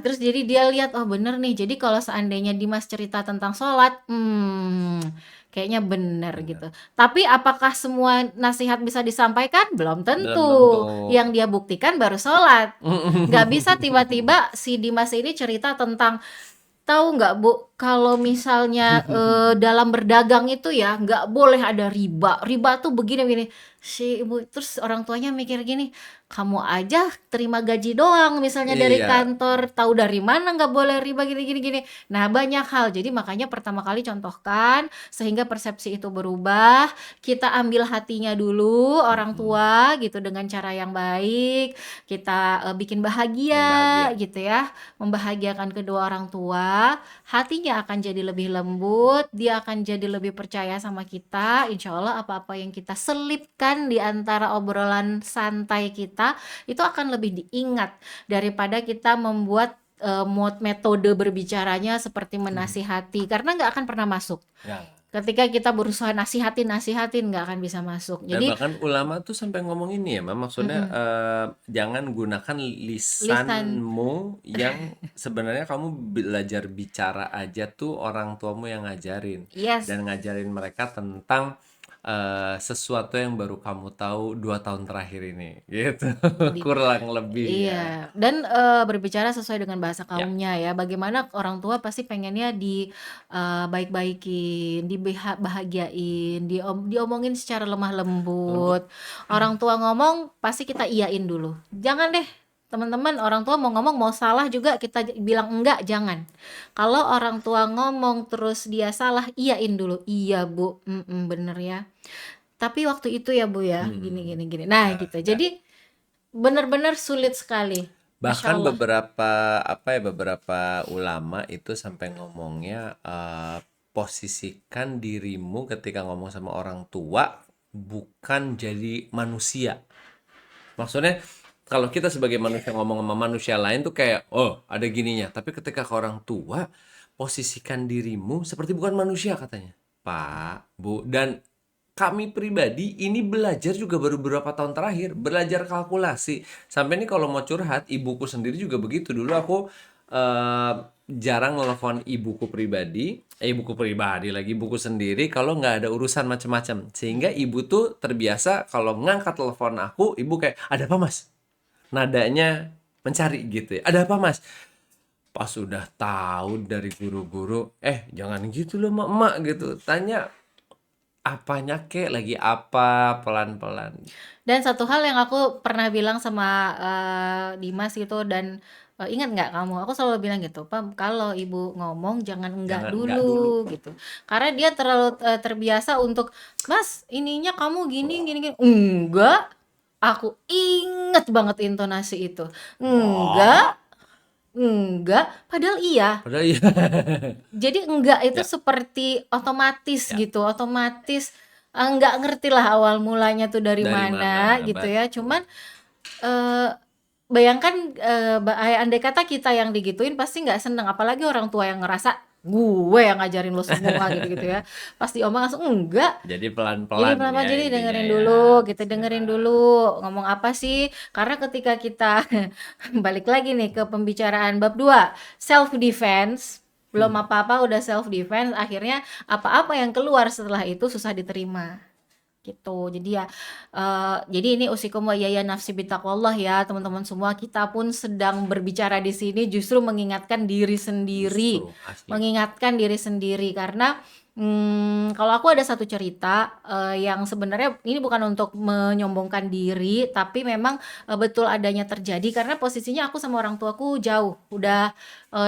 C: Terus jadi dia lihat, oh bener nih. Jadi kalau seandainya Dimas cerita tentang sholat, kayaknya bener gitu. Tapi apakah semua nasihat bisa disampaikan? Belum tentu.
B: tentu.
C: Yang dia buktikan baru sholat. Nggak bisa tiba-tiba si Dimas ini cerita tentang, tahu nggak Bu, kalau misalnya dalam berdagang itu ya nggak boleh ada riba. Riba tuh begini-begini. Si ibu terus orang tuanya mikir gini, kamu aja terima gaji doang misalnya dari
B: Iya.
C: kantor, tahu dari mana nggak boleh riba gini. Nah banyak hal. Jadi makanya pertama kali contohkan sehingga persepsi itu berubah. Kita ambil hatinya dulu orang tua gitu dengan cara yang baik. Kita bikin bahagia gitu ya, membahagiakan kedua orang tua. Hatinya akan jadi lebih lembut, dia akan jadi lebih percaya sama kita. Insya Allah apa-apa yang kita selipkan di antara obrolan santai kita itu akan lebih diingat daripada kita membuat metode berbicaranya seperti menasihati, karena nggak akan pernah masuk.
B: Ya.
C: Ketika kita berusaha nasihatin nggak akan bisa masuk.
B: Dan
C: Jadi
B: bahkan ulama tuh sampai ngomong ini ya, Mam, maksudnya jangan gunakan lisanmu yang sebenarnya kamu belajar bicara aja tuh orang tuamu yang ngajarin.
C: yes.
B: Dan ngajarin mereka tentang sesuatu yang baru kamu tahu 2 tahun terakhir ini, gitu. Kurang lebih ya.
C: Iya, dan berbicara sesuai dengan bahasa kaumnya ya. Bagaimana orang tua pasti pengennya baik-baikin, dibahagiain, diomongin secara lemah lembut. Orang tua ngomong pasti kita iyain dulu. Jangan deh teman-teman, orang tua mau ngomong mau salah juga kita bilang enggak, jangan. Kalau orang tua ngomong terus dia salah, iyain dulu. Iya Bu, bener ya. Tapi waktu itu ya Bu ya, gini. Nah gitu. Jadi benar-benar sulit sekali. Masya
B: Bahkan
C: Allah.
B: beberapa ulama itu sampai ngomongnya posisikan dirimu ketika ngomong sama orang tua bukan jadi manusia. Maksudnya kalau kita sebagai manusia ngomong sama manusia lain tuh kayak oh ada gininya, tapi ketika ke orang tua posisikan dirimu seperti bukan manusia katanya. Pak, Bu, dan kami pribadi ini belajar juga baru beberapa tahun terakhir, belajar kalkulasi. Sampai ini kalau mau curhat, ibuku sendiri juga begitu. Dulu aku jarang nelfon ibuku pribadi lagi, ibuku sendiri kalau nggak ada urusan macam-macam. Sehingga ibu tuh terbiasa kalau ngangkat telepon aku, ibu kayak, ada apa Mas? Nadanya mencari gitu ya. Ada apa Mas? Pas udah tahu dari guru-guru, jangan gitu loh emak gitu. Tanya apanya kek, lagi apa, pelan-pelan.
C: Dan satu hal yang aku pernah bilang sama Dimas gitu, dan ingat nggak kamu? Aku selalu bilang gitu, Pak, kalau ibu ngomong jangan enggak
B: Jangan enggak dulu.
C: dulu gitu. Karena dia terlalu terbiasa untuk, Mas, ininya kamu gini. Enggak, aku inget banget intonasi itu. Enggak, padahal iya.
B: Padahal iya.
C: Jadi enggak itu
B: Ya.
C: seperti otomatis gitu, otomatis enggak ngerti lah awal mulanya tuh dari
B: Dari
C: mana
B: mana,
C: gitu ya. Cuman bayangkan andai kata kita yang digituin pasti nggak seneng, apalagi orang tua yang ngerasa gue yang ngajarin lo semua gitu ya. Pasti omong langsung enggak.
B: Jadi pelan-pelan
C: Jadi pelan-pelan,
B: ya
C: jadi
B: intinya
C: dengerin
B: ya.
C: dulu gitu, dengerin dulu ngomong apa sih. Karena ketika kita balik lagi nih ke pembicaraan bab 2, self defense, belum apa-apa udah self defense, akhirnya apa-apa yang keluar setelah itu susah diterima. Gitu. Jadi ya jadi ini usikum wa ya nafsi bitaqwallah ya teman-teman semua. Kita pun sedang berbicara di sini justru mengingatkan diri sendiri.
B: Justru, asli.
C: Mengingatkan diri sendiri karena Kalau aku ada satu cerita, yang sebenarnya ini bukan untuk menyombongkan diri, tapi memang, betul adanya terjadi karena posisinya aku sama orang tuaku jauh, udah,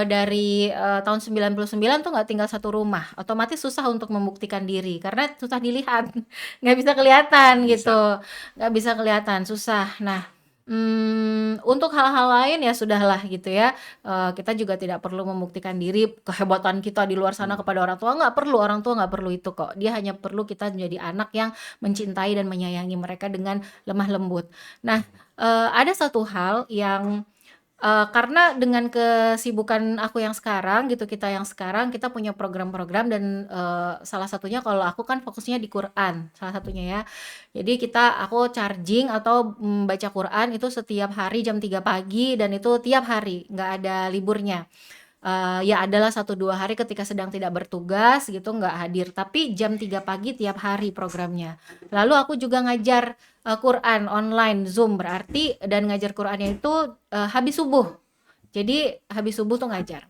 C: dari, tahun 99 tuh nggak tinggal satu rumah, otomatis susah untuk membuktikan diri karena susah dilihat, nggak bisa kelihatan gitu, nggak bisa kelihatan, susah. Nah, untuk hal-hal lain ya sudahlah gitu ya, kita juga tidak perlu membuktikan diri, kehebatan kita di luar sana kepada orang tua, nggak perlu, orang tua nggak perlu itu kok. Dia hanya perlu kita menjadi anak yang mencintai dan menyayangi mereka dengan lemah lembut. Nah, ada satu hal yang, karena dengan kesibukan aku yang sekarang gitu, kita yang sekarang, kita punya program-program dan, salah satunya kalau aku kan fokusnya di Quran, salah satunya ya. Jadi aku charging atau, baca Quran itu setiap hari jam 3 pagi dan itu tiap hari, nggak ada liburnya. Ya adalah 1-2 hari ketika sedang tidak bertugas gitu nggak hadir, tapi jam 3 pagi tiap hari programnya. Lalu aku juga ngajar, Quran online Zoom berarti dan ngajar Qurannya itu, habis subuh. Jadi habis subuh tuh ngajar.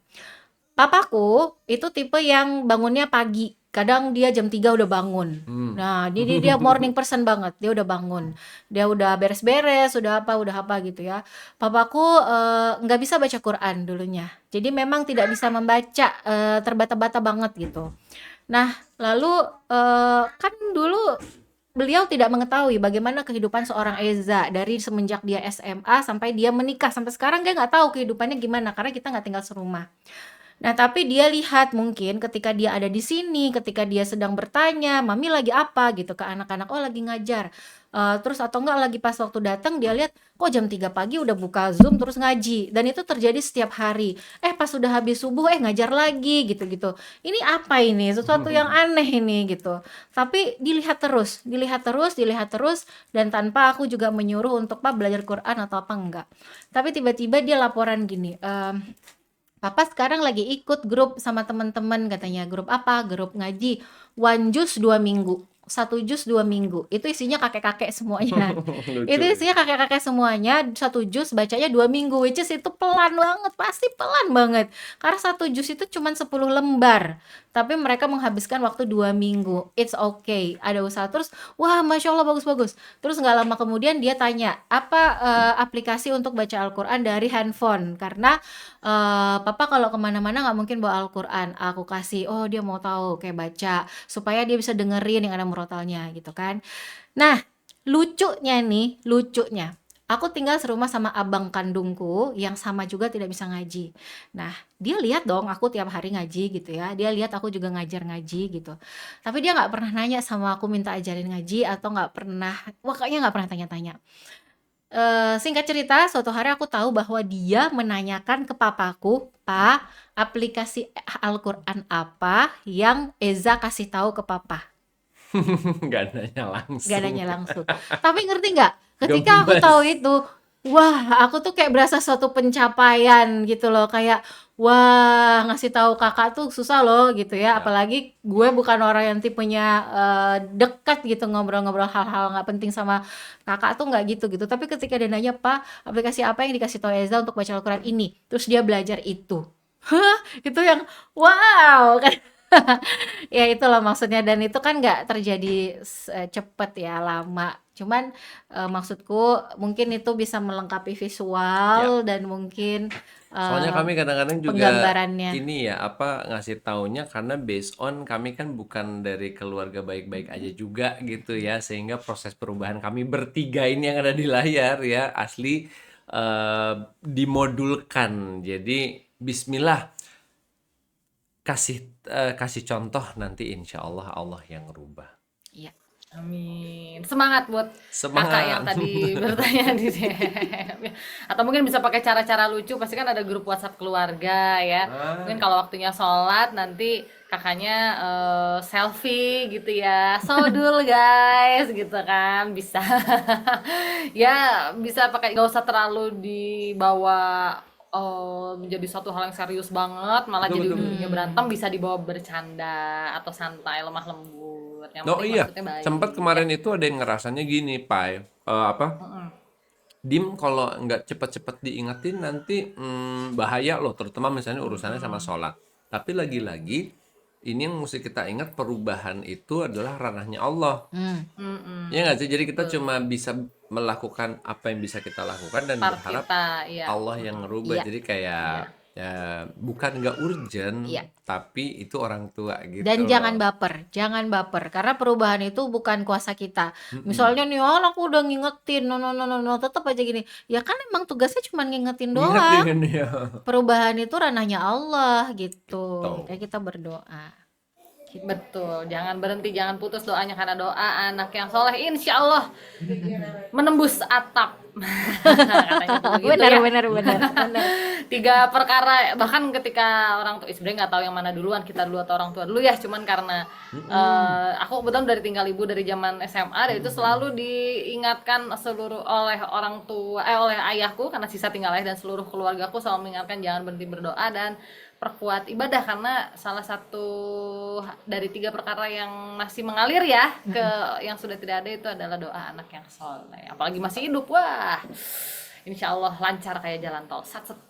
C: Papaku itu tipe yang bangunnya pagi, kadang dia jam 3 udah bangun. Nah, dia morning person banget, dia udah bangun. Dia udah beres-beres, udah apa gitu ya. Papaku, nggak bisa baca Quran dulunya. Jadi memang tidak bisa membaca, terbata-bata banget gitu. Nah, lalu, kan dulu beliau tidak mengetahui bagaimana kehidupan seorang Eza dari semenjak dia SMA sampai dia menikah, sampai sekarang dia nggak tahu kehidupannya gimana karena kita nggak tinggal serumah. Nah, tapi dia lihat mungkin ketika dia ada di sini, ketika dia sedang bertanya, "Mami lagi apa?" gitu ke anak-anak, "Oh, lagi ngajar." Terus atau enggak lagi pas waktu datang dia lihat, kok jam 3 pagi udah buka Zoom terus ngaji, dan itu terjadi setiap hari. Pas sudah habis subuh, ngajar lagi gitu-gitu. Ini apa ini? Sesuatu yang aneh ini gitu. Tapi dilihat terus, dan tanpa aku juga menyuruh untuk, "Pak, belajar Quran atau apa enggak." Tapi tiba-tiba dia laporan gini, "Papa sekarang lagi ikut grup sama teman-teman," katanya. "Grup apa?" "Grup ngaji, 1 juz 2 minggu. 1 juz 2 minggu." Itu isinya kakek-kakek semuanya. Itu
B: Lucu.
C: isinya kakek-kakek semuanya, 1 juz bacanya 2 minggu, which is itu pelan banget, pasti pelan banget. Karena 1 juz itu cuman 10 lembar, tapi mereka menghabiskan waktu 2 minggu. It's okay, ada usaha. Terus, wah, Masya Allah, bagus-bagus. Terus nggak lama kemudian dia tanya, apa, aplikasi untuk baca Al-Quran dari handphone? Karena, "Papa kalau kemana-mana nggak mungkin bawa Al-Quran." Aku kasih, oh dia mau tahu, kayak baca, supaya dia bisa dengerin yang ada murotalnya gitu kan. Nah, lucunya, aku tinggal serumah sama abang kandungku yang sama juga tidak bisa ngaji. Nah, dia lihat dong aku tiap hari ngaji gitu ya, dia lihat aku juga ngajar ngaji gitu. Tapi dia nggak pernah nanya sama aku minta ajarin ngaji atau nggak pernah, wah kayaknya nggak pernah tanya-tanya. Singkat cerita, suatu hari aku tahu bahwa dia menanyakan ke papaku, "Pa, aplikasi Al-Quran apa yang Eza kasih tahu ke papa?"
B: Nggak nanya langsung.
C: Gak nanya langsung. Tapi ngerti nggak? Ketika aku tahu itu, wah, aku tuh kayak berasa suatu pencapaian gitu loh. Kayak, wah, ngasih tahu kakak tuh susah loh gitu ya. Apalagi gue bukan orang yang tipenya dekat gitu ngobrol-ngobrol hal-hal nggak penting sama kakak tuh nggak gitu. Tapi ketika dia nanya, "Pak, aplikasi apa yang dikasih tahu Eza untuk baca Al-Quran ini?" Terus dia belajar itu. Hah, itu yang wow kan. Ya itulah maksudnya, dan itu kan nggak terjadi cepet ya, lama. Cuman, maksudku mungkin itu bisa melengkapi visual dan mungkin,
B: Soalnya kami kadang-kadang juga
C: penggambarannya.
B: ini ya, apa, ngasih taunya karena based on kami kan bukan dari keluarga baik-baik aja juga gitu ya, sehingga proses perubahan kami bertiga ini yang ada di layar ya, asli dimodulkan. Jadi bismillah, kasih contoh, nanti insya Allah Allah yang ngerubah.
C: Iya.
A: Amin. Semangat buat
B: Semangat.
A: kakak yang tadi bertanya di DM. Atau mungkin bisa pakai cara-cara lucu, pasti kan ada grup WhatsApp keluarga ya. Mungkin kalau waktunya sholat nanti kakaknya selfie gitu ya. Sodul guys gitu kan, bisa. Ya bisa pakai, nggak usah terlalu dibawa menjadi suatu hal yang serius banget, malah
B: Betul,
A: jadi
B: betul.
A: ujung-ujungnya berantem, bisa dibawa bercanda atau santai, lemah lembut. Yang
B: Oh
A: penting
B: iya,
A: maksudnya baik.
B: sempat kemarin itu ada yang ngerasanya gini, Pai. Dim, kalau nggak cepet-cepet diingetin nanti bahaya loh, terutama misalnya urusannya sama sholat. Tapi lagi-lagi ini yang mesti kita ingat, perubahan itu adalah ranahnya Allah.
C: Hmm.
B: Ya nggak sih? Jadi kita cuma bisa melakukan apa yang bisa kita lakukan dan
A: Part
B: berharap
A: kita, iya.
B: Allah yang ngerubah.
C: Iya.
B: Jadi kayak ya bukan nggak urgent,
C: Iya.
B: tapi itu orang tua gitu
C: Dan jangan
B: loh.
C: baper, karena perubahan itu bukan kuasa kita. Misalnya nih, oh aku udah ngingetin, no, tetap aja gini. Ya kan emang tugasnya cuma ngingetin doang.
B: Ingetin ya.
C: Perubahan itu ranahnya Allah gitu.
B: Betul.
C: Kayak kita berdoa. Gitu.
A: Betul, jangan berhenti, jangan putus doanya, karena doa anak yang soleh insya Allah menembus atap. Katanya tuh begitu
C: Benar,
A: ya.
C: benar.
A: 3 perkara, bahkan ketika orang tua sebenarnya nggak tahu yang mana duluan, kita dulu atau orang tua dulu ya, cuman karena aku kebetulan dari tinggal ibu dari zaman SMA, dan itu selalu diingatkan seluruh oleh orang tua, oleh ayahku, karena sisa tinggal ayah, dan seluruh keluargaku selalu mengingatkan jangan berhenti berdoa dan perkuat ibadah, karena salah satu dari 3 perkara yang masih mengalir ya ke yang sudah tidak ada itu adalah doa anak yang soleh, apalagi masih hidup. Wah, insya Allah lancar kayak jalan tol. Satset.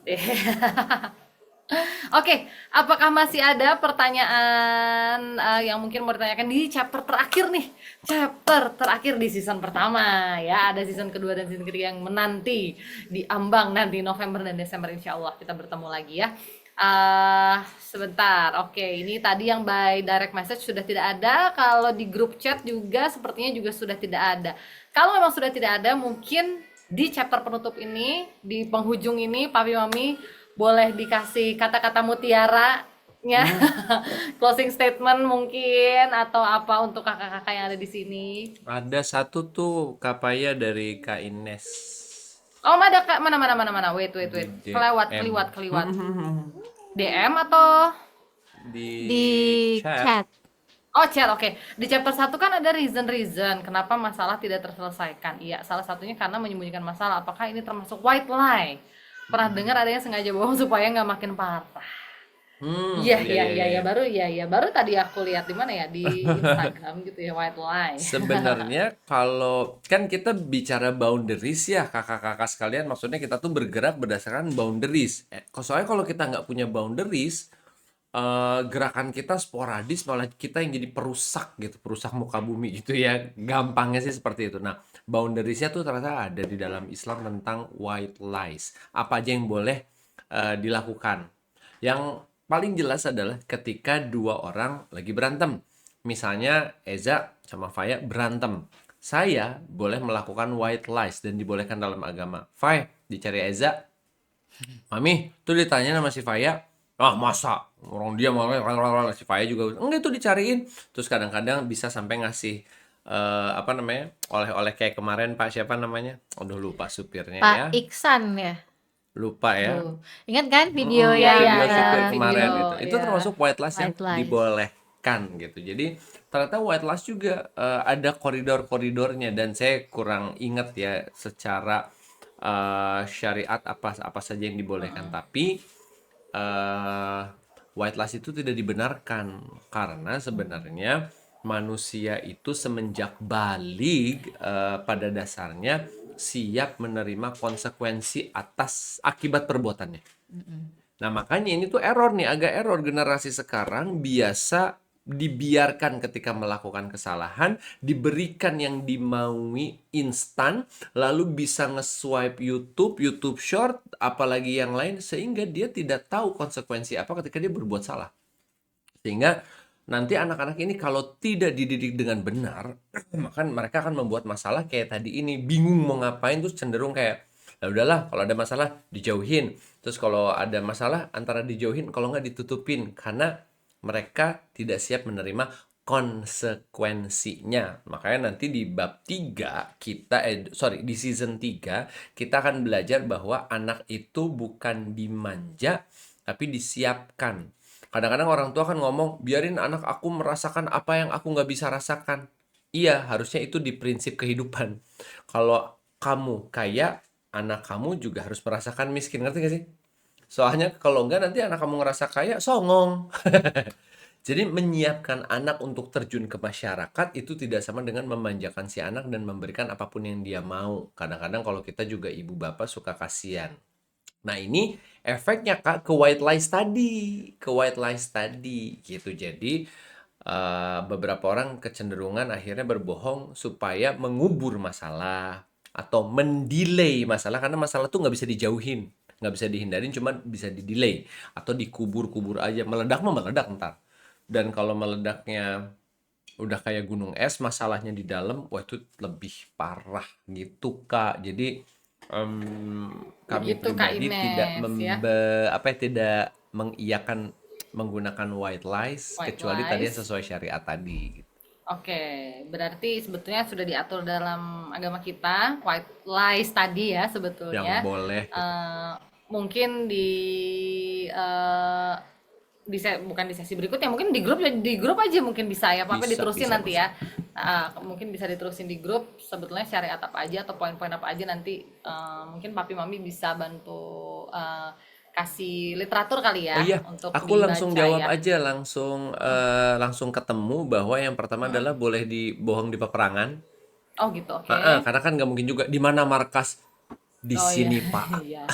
A: Oke, apakah masih ada pertanyaan yang mungkin mau ditanyakan di chapter terakhir nih? Chapter terakhir di season pertama ya, ada season kedua dan season ketiga yang menanti di ambang nanti November dan Desember, insya Allah kita bertemu lagi ya. Sebentar, oke, ini tadi yang by direct message sudah tidak ada. Kalau di grup chat juga sepertinya juga sudah tidak ada. Kalau memang sudah tidak ada, mungkin di chapter penutup ini, di penghujung ini, Papi Mami boleh dikasih kata-kata mutiara-nya, closing statement mungkin, atau apa untuk kakak-kakak yang ada di sini.
B: Ada satu tuh kapaya dari Kak Ines.
A: Oh, ada Kak, mana, wait,
B: Di
A: kelewat. DM atau
B: di
C: chat.
A: Oh, chat, oke. Di chapter 1 kan ada reason kenapa masalah tidak terselesaikan. Iya, salah satunya karena menyembunyikan masalah. Apakah ini termasuk white lie? Pernah dengar ada yang sengaja bohong supaya nggak makin parah. Iya, baru tadi aku lihat di mana ya, di Instagram gitu ya, white lie.
B: Sebenarnya kalau kan kita bicara boundaries ya kakak-kakak sekalian, maksudnya kita tuh bergerak berdasarkan boundaries. Soalnya kalau kita nggak punya boundaries, gerakan kita sporadis, malah kita yang jadi perusak gitu, perusak muka bumi gitu ya. Gampangnya sih seperti itu. Nah, boundariesnya tuh ternyata ada di dalam Islam tentang white lies. Apa aja yang boleh dilakukan. Yang paling jelas adalah ketika 2 orang lagi berantem. Misalnya Eza sama Faya berantem. Saya boleh melakukan white lies dan dibolehkan dalam agama. Faya, dicari Eza. Mami, tuh ditanya sama si Faya. Ah, masa? Orang dia malah si Faya juga. Enggak, itu dicariin. Terus kadang-kadang bisa sampai ngasih apa namanya? Oleh-oleh kayak kemarin Pak siapa namanya? Udah lupa supirnya ya.
C: Pak Iksan ya.
B: Lupa ya.
C: Tuh. Ingat kan video
B: Video
C: yang
B: supir
A: video,
B: kemarin gitu. Itu
A: ya.
B: termasuk white lies yang
C: White lies.
B: dibolehkan gitu. Jadi ternyata white lies juga ada koridor-koridornya, dan saya kurang ingat ya secara syariat apa saja yang dibolehkan. Tapi white lies itu tidak dibenarkan karena sebenarnya manusia itu semenjak baligh pada dasarnya siap menerima konsekuensi atas akibat perbuatannya. Nah, makanya ini tuh error nih, agak error. Generasi sekarang biasa dibiarkan ketika melakukan kesalahan, diberikan yang dimaui instan, lalu bisa nge-swipe YouTube Short, apalagi yang lain, sehingga dia tidak tahu konsekuensi apa ketika dia berbuat salah. Sehingga nanti anak-anak ini kalau tidak dididik dengan benar, maka mereka akan membuat masalah kayak tadi ini, bingung mau ngapain, terus cenderung kayak ya udahlah, kalau ada masalah dijauhin. Terus kalau ada masalah antara dijauhin, kalau nggak ditutupin, karena mereka tidak siap menerima konsekuensinya. Makanya nanti di bab 3 di season 3 kita akan belajar bahwa anak itu bukan dimanja tapi disiapkan. Kadang-kadang orang tua kan ngomong, biarin anak aku merasakan apa yang aku nggak bisa rasakan. Iya, harusnya itu di prinsip kehidupan. Kalau kamu kaya, anak kamu juga harus merasakan miskin. Ngerti gak sih? Soalnya kalau enggak nanti anak kamu ngerasa kaya, songong. Jadi menyiapkan anak untuk terjun ke masyarakat itu tidak sama dengan memanjakan si anak dan memberikan apapun yang dia mau. Kadang-kadang kalau kita juga ibu bapak suka kasihan. Nah, ini efeknya Kak ke white lies tadi, gitu. Jadi beberapa orang kecenderungan akhirnya berbohong supaya mengubur masalah atau mendelay masalah, karena masalah tuh nggak bisa dijauhin, nggak bisa dihindarin, cuma bisa didelay atau dikubur-kubur aja. Meledak mah meledak ntar. Dan kalau meledaknya udah kayak gunung es, masalahnya di dalam, wah itu lebih parah gitu Kak. Jadi kami
A: Begitu Kak
B: pribadi tidak
A: Ines ya.
B: tidak mengiyakan menggunakan white lies
A: White
B: kecuali tadi
A: lies.
B: sesuai syariat tadi gitu.
A: Oke, berarti sebetulnya sudah diatur dalam agama kita, white lies tadi ya sebetulnya.
B: Yang boleh gitu.
A: Mungkin bukan di sesi berikutnya, mungkin di grup aja mungkin bisa ya, Pak, diterusin nanti ya. Mungkin bisa diterusin di grup sebetulnya syariat apa aja atau poin-poin apa aja nanti mungkin Papi Mami bisa bantu kasih literatur kali ya
B: Oh iya,
A: untuk
B: aku langsung
A: dibaca
B: jawab
A: ya.
B: aja, langsung ketemu bahwa yang pertama adalah boleh dibohong di peperangan.
A: Oh gitu, oke.
B: Karena kan nggak mungkin juga di mana markas di
A: Oh iya,
B: sini Pak.
A: iya.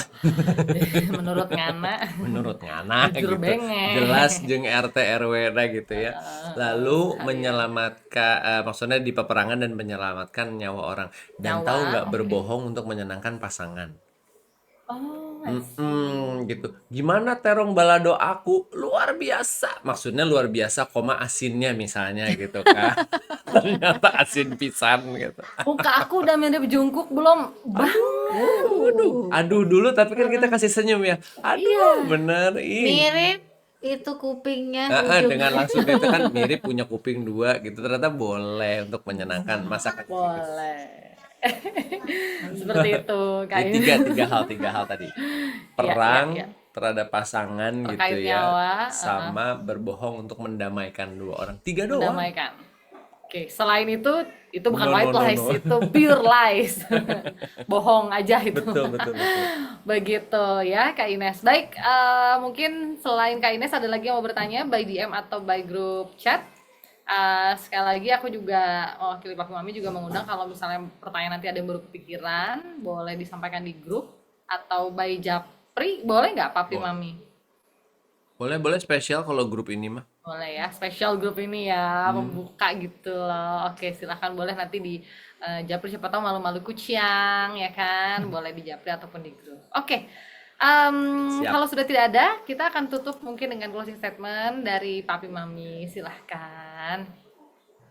A: Menurut Ngana.
B: Menurut Ngana
A: Jujur
B: gitu.
A: bengek.
B: Jelas jeung RT RW na gitu ya. Lalu
A: seharian.
B: menyelamatkan, maksudnya di peperangan dan menyelamatkan nyawa orang. Dan
A: Nyawa,
B: tahu nggak,
A: oke.
B: berbohong untuk menyenangkan pasangan.
A: Oh, I see.
B: Gitu. Gimana terong balado aku? Luar biasa. Maksudnya luar biasa, koma asinnya misalnya gitu kan. Ternyata asin pisan gitu.
A: Muka aku udah mirip Jungkook belum?
B: Aduh dulu, tapi kan kita kasih senyum ya. Aduh, bener. Ih.
C: Mirip itu kupingnya
B: Dengan
C: ujungnya.
B: langsung itu kan mirip, punya kuping dua gitu. Ternyata boleh untuk menyenangkan masa kecil.
A: Boleh. Seperti itu, Kak
B: Jadi
A: Ines.
B: tiga hal tadi. Perang
A: iya.
B: terhadap pasangan
A: Terkait
B: gitu ya,
A: nyawa,
B: sama berbohong untuk mendamaikan dua orang. 3 doang.
A: Mendamaikan. Oke, selain itu bukan
B: No,
A: white
B: no, no,
A: lies,
B: no.
A: itu pure lies. Bohong aja itu.
B: Betul.
A: Begitu ya, Kak Ines. Baik, mungkin selain Kak Ines ada lagi yang mau bertanya by DM atau by group chat. Sekali lagi aku juga mewakili Papi Mami juga mengundang kalau misalnya pertanyaan nanti ada yang baru kepikiran, boleh disampaikan di grup atau by Japri, boleh nggak Papi Mami?
B: Boleh spesial kalau grup ini mah.
A: Boleh ya, spesial grup ini ya, membuka gitu loh. Oke, silahkan boleh nanti di Japri, siapa tahu malu-malu kuciang ya kan, boleh di Japri ataupun di grup. Oke,
B: Siap.
A: kalau sudah tidak ada, kita akan tutup mungkin dengan closing statement dari Papi Mami, silahkan.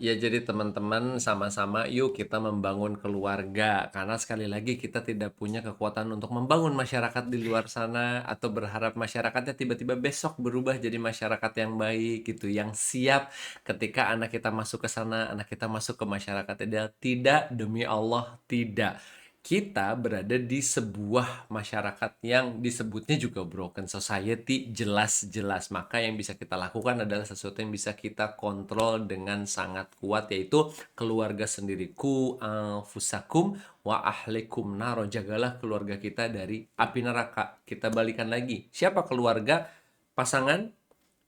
B: Ya, jadi teman-teman sama-sama yuk kita membangun keluarga, karena sekali lagi kita tidak punya kekuatan untuk membangun masyarakat di luar sana atau berharap masyarakatnya tiba-tiba besok berubah jadi masyarakat yang baik gitu, yang siap ketika anak kita masuk ke sana, anak kita masuk ke masyarakat ideal. Tidak, demi Allah tidak. Kita berada di sebuah masyarakat yang disebutnya juga broken society, jelas-jelas. Maka yang bisa kita lakukan adalah sesuatu yang bisa kita kontrol dengan sangat kuat, yaitu keluarga sendiri. Ku anfusakum wa ahlikum naro. Jagalah keluarga kita dari api neraka. Kita balikan lagi. Siapa keluarga? Pasangan,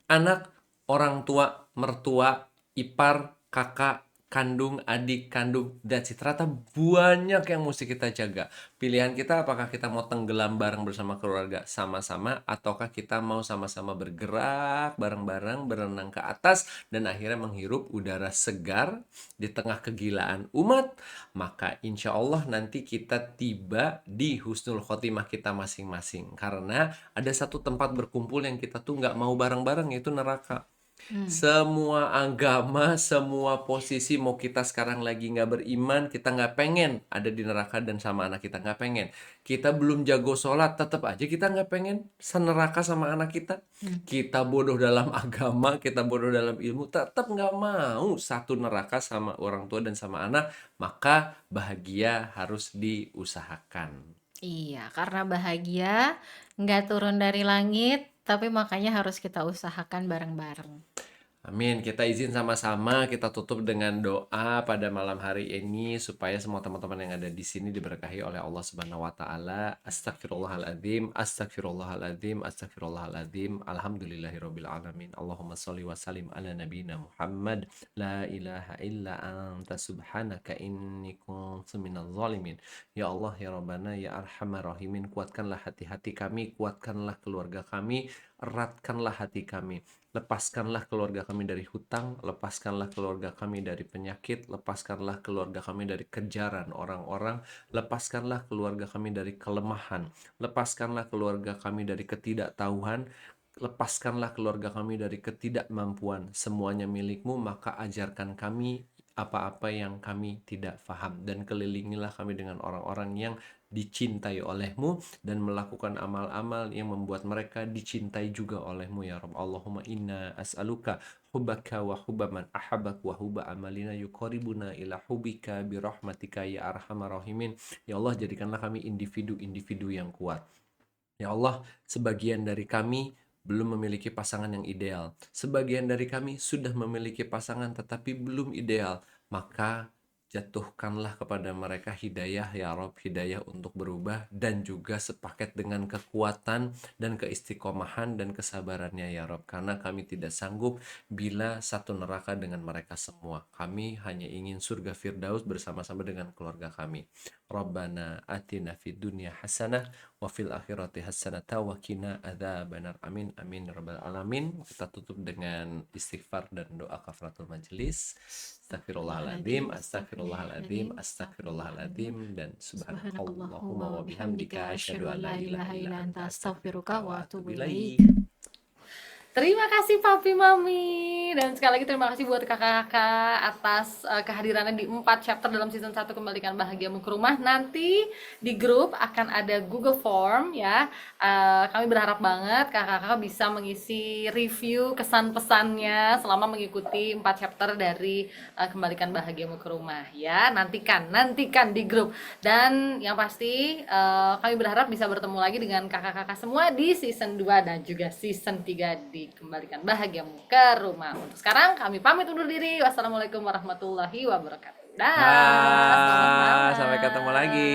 B: anak, orang tua, mertua, ipar, kakak, kandung, adik kandung, that's it. Ternyata banyak yang mesti kita jaga. Pilihan kita apakah kita mau tenggelam bareng bersama keluarga sama-sama, ataukah kita mau sama-sama bergerak bareng-bareng, berenang ke atas, dan akhirnya menghirup udara segar di tengah kegilaan umat. Maka insya Allah nanti kita tiba di husnul khotimah kita masing-masing. Karena ada satu tempat berkumpul yang kita tuh nggak mau bareng-bareng, yaitu neraka. Semua agama, semua posisi, mau kita sekarang lagi nggak beriman, kita nggak pengen ada di neraka dan sama anak kita, nggak pengen. Kita belum jago sholat, tetap aja kita nggak pengen seneraka sama anak kita. Kita bodoh dalam agama, kita bodoh dalam ilmu, tetap nggak mau satu neraka sama orang tua dan sama anak. Maka bahagia harus diusahakan.
C: Iya, karena bahagia nggak turun dari langit, tapi makanya harus kita usahakan bareng-bareng.
B: Amin. Kita izin sama-sama kita tutup dengan doa pada malam hari ini supaya semua teman-teman yang ada di sini diberkahi oleh Allah Subhanahu wa taala. Astagfirullahaladzim, astagfirullahaladzim, astagfirullahaladzim. Alhamdulillahirabbil alamin. Allahumma shalli wa sallim ala nabiyina Muhammad. La ilaha illa anta subhanaka inni kuntu minadz zalimin. Ya Allah, ya Rabbana, ya Arhamar Rahimin, kuatkanlah hati-hati kami, kuatkanlah keluarga kami, eratkanlah hati kami. Lepaskanlah keluarga kami dari hutang, lepaskanlah keluarga kami dari penyakit, lepaskanlah keluarga kami dari kejaran orang-orang, lepaskanlah keluarga kami dari kelemahan, lepaskanlah keluarga kami dari ketidaktahuan, lepaskanlah keluarga kami dari ketidakmampuan. Semuanya milikmu, maka ajarkan kami apa-apa yang kami tidak faham, dan kelilingilah kami dengan orang-orang yang dicintai olehmu dan melakukan amal-amal yang membuat mereka dicintai juga olehmu ya Rabb. Allahumma inna as'aluka hubbaka wa hubba man ahabbak wa hubba amalina yuqaribuna ila hubbika birahmatika ya arhamar rahimin. Ya Allah, jadikanlah kami individu-individu yang kuat. Ya Allah, sebagian dari kami belum memiliki pasangan yang ideal. Sebagian dari kami sudah memiliki pasangan tetapi belum ideal. Maka jatuhkanlah kepada mereka hidayah ya Rob, hidayah untuk berubah dan juga sepaket dengan kekuatan dan keistiqomahan dan kesabarannya ya Rob. Karena kami tidak sanggup bila satu neraka dengan mereka semua. Kami hanya ingin surga Firdaus bersama-sama dengan keluarga kami. Rabbana atina fid dunya hasanah wa fil akhirati hasanah wa qina adzabannar. Amin amin rabbal alamin. Kita tutup dengan istighfar dan doa kafaratul majelis. Astagfirullahaladzim, astagfirullahaladzim, astagfirullahaladzim, dan subhanallahumma wa bihamdika asyhadu an la ilaha illa anta astaghfiruka wa atubu ilaik.
A: Terima kasih Papi Mami, dan sekali lagi terima kasih buat kakak-kakak atas kehadirannya di 4 chapter dalam season 1 Kembalikan Bahagiamu ke Rumah. Nanti di grup akan ada Google Form ya. Kami berharap banget kakak-kakak bisa mengisi review kesan-pesannya selama mengikuti 4 chapter dari Kembalikan Bahagiamu ke Rumah ya. Nantikan di grup. Dan yang pasti kami berharap bisa bertemu lagi dengan kakak-kakak semua di season 2 dan juga season 3 di Kembalikan Bahagiamu ke Rumah. Untuk sekarang kami pamit undur diri. Wassalamualaikum warahmatullahi wabarakatuh.
B: Sampai ketemu lagi.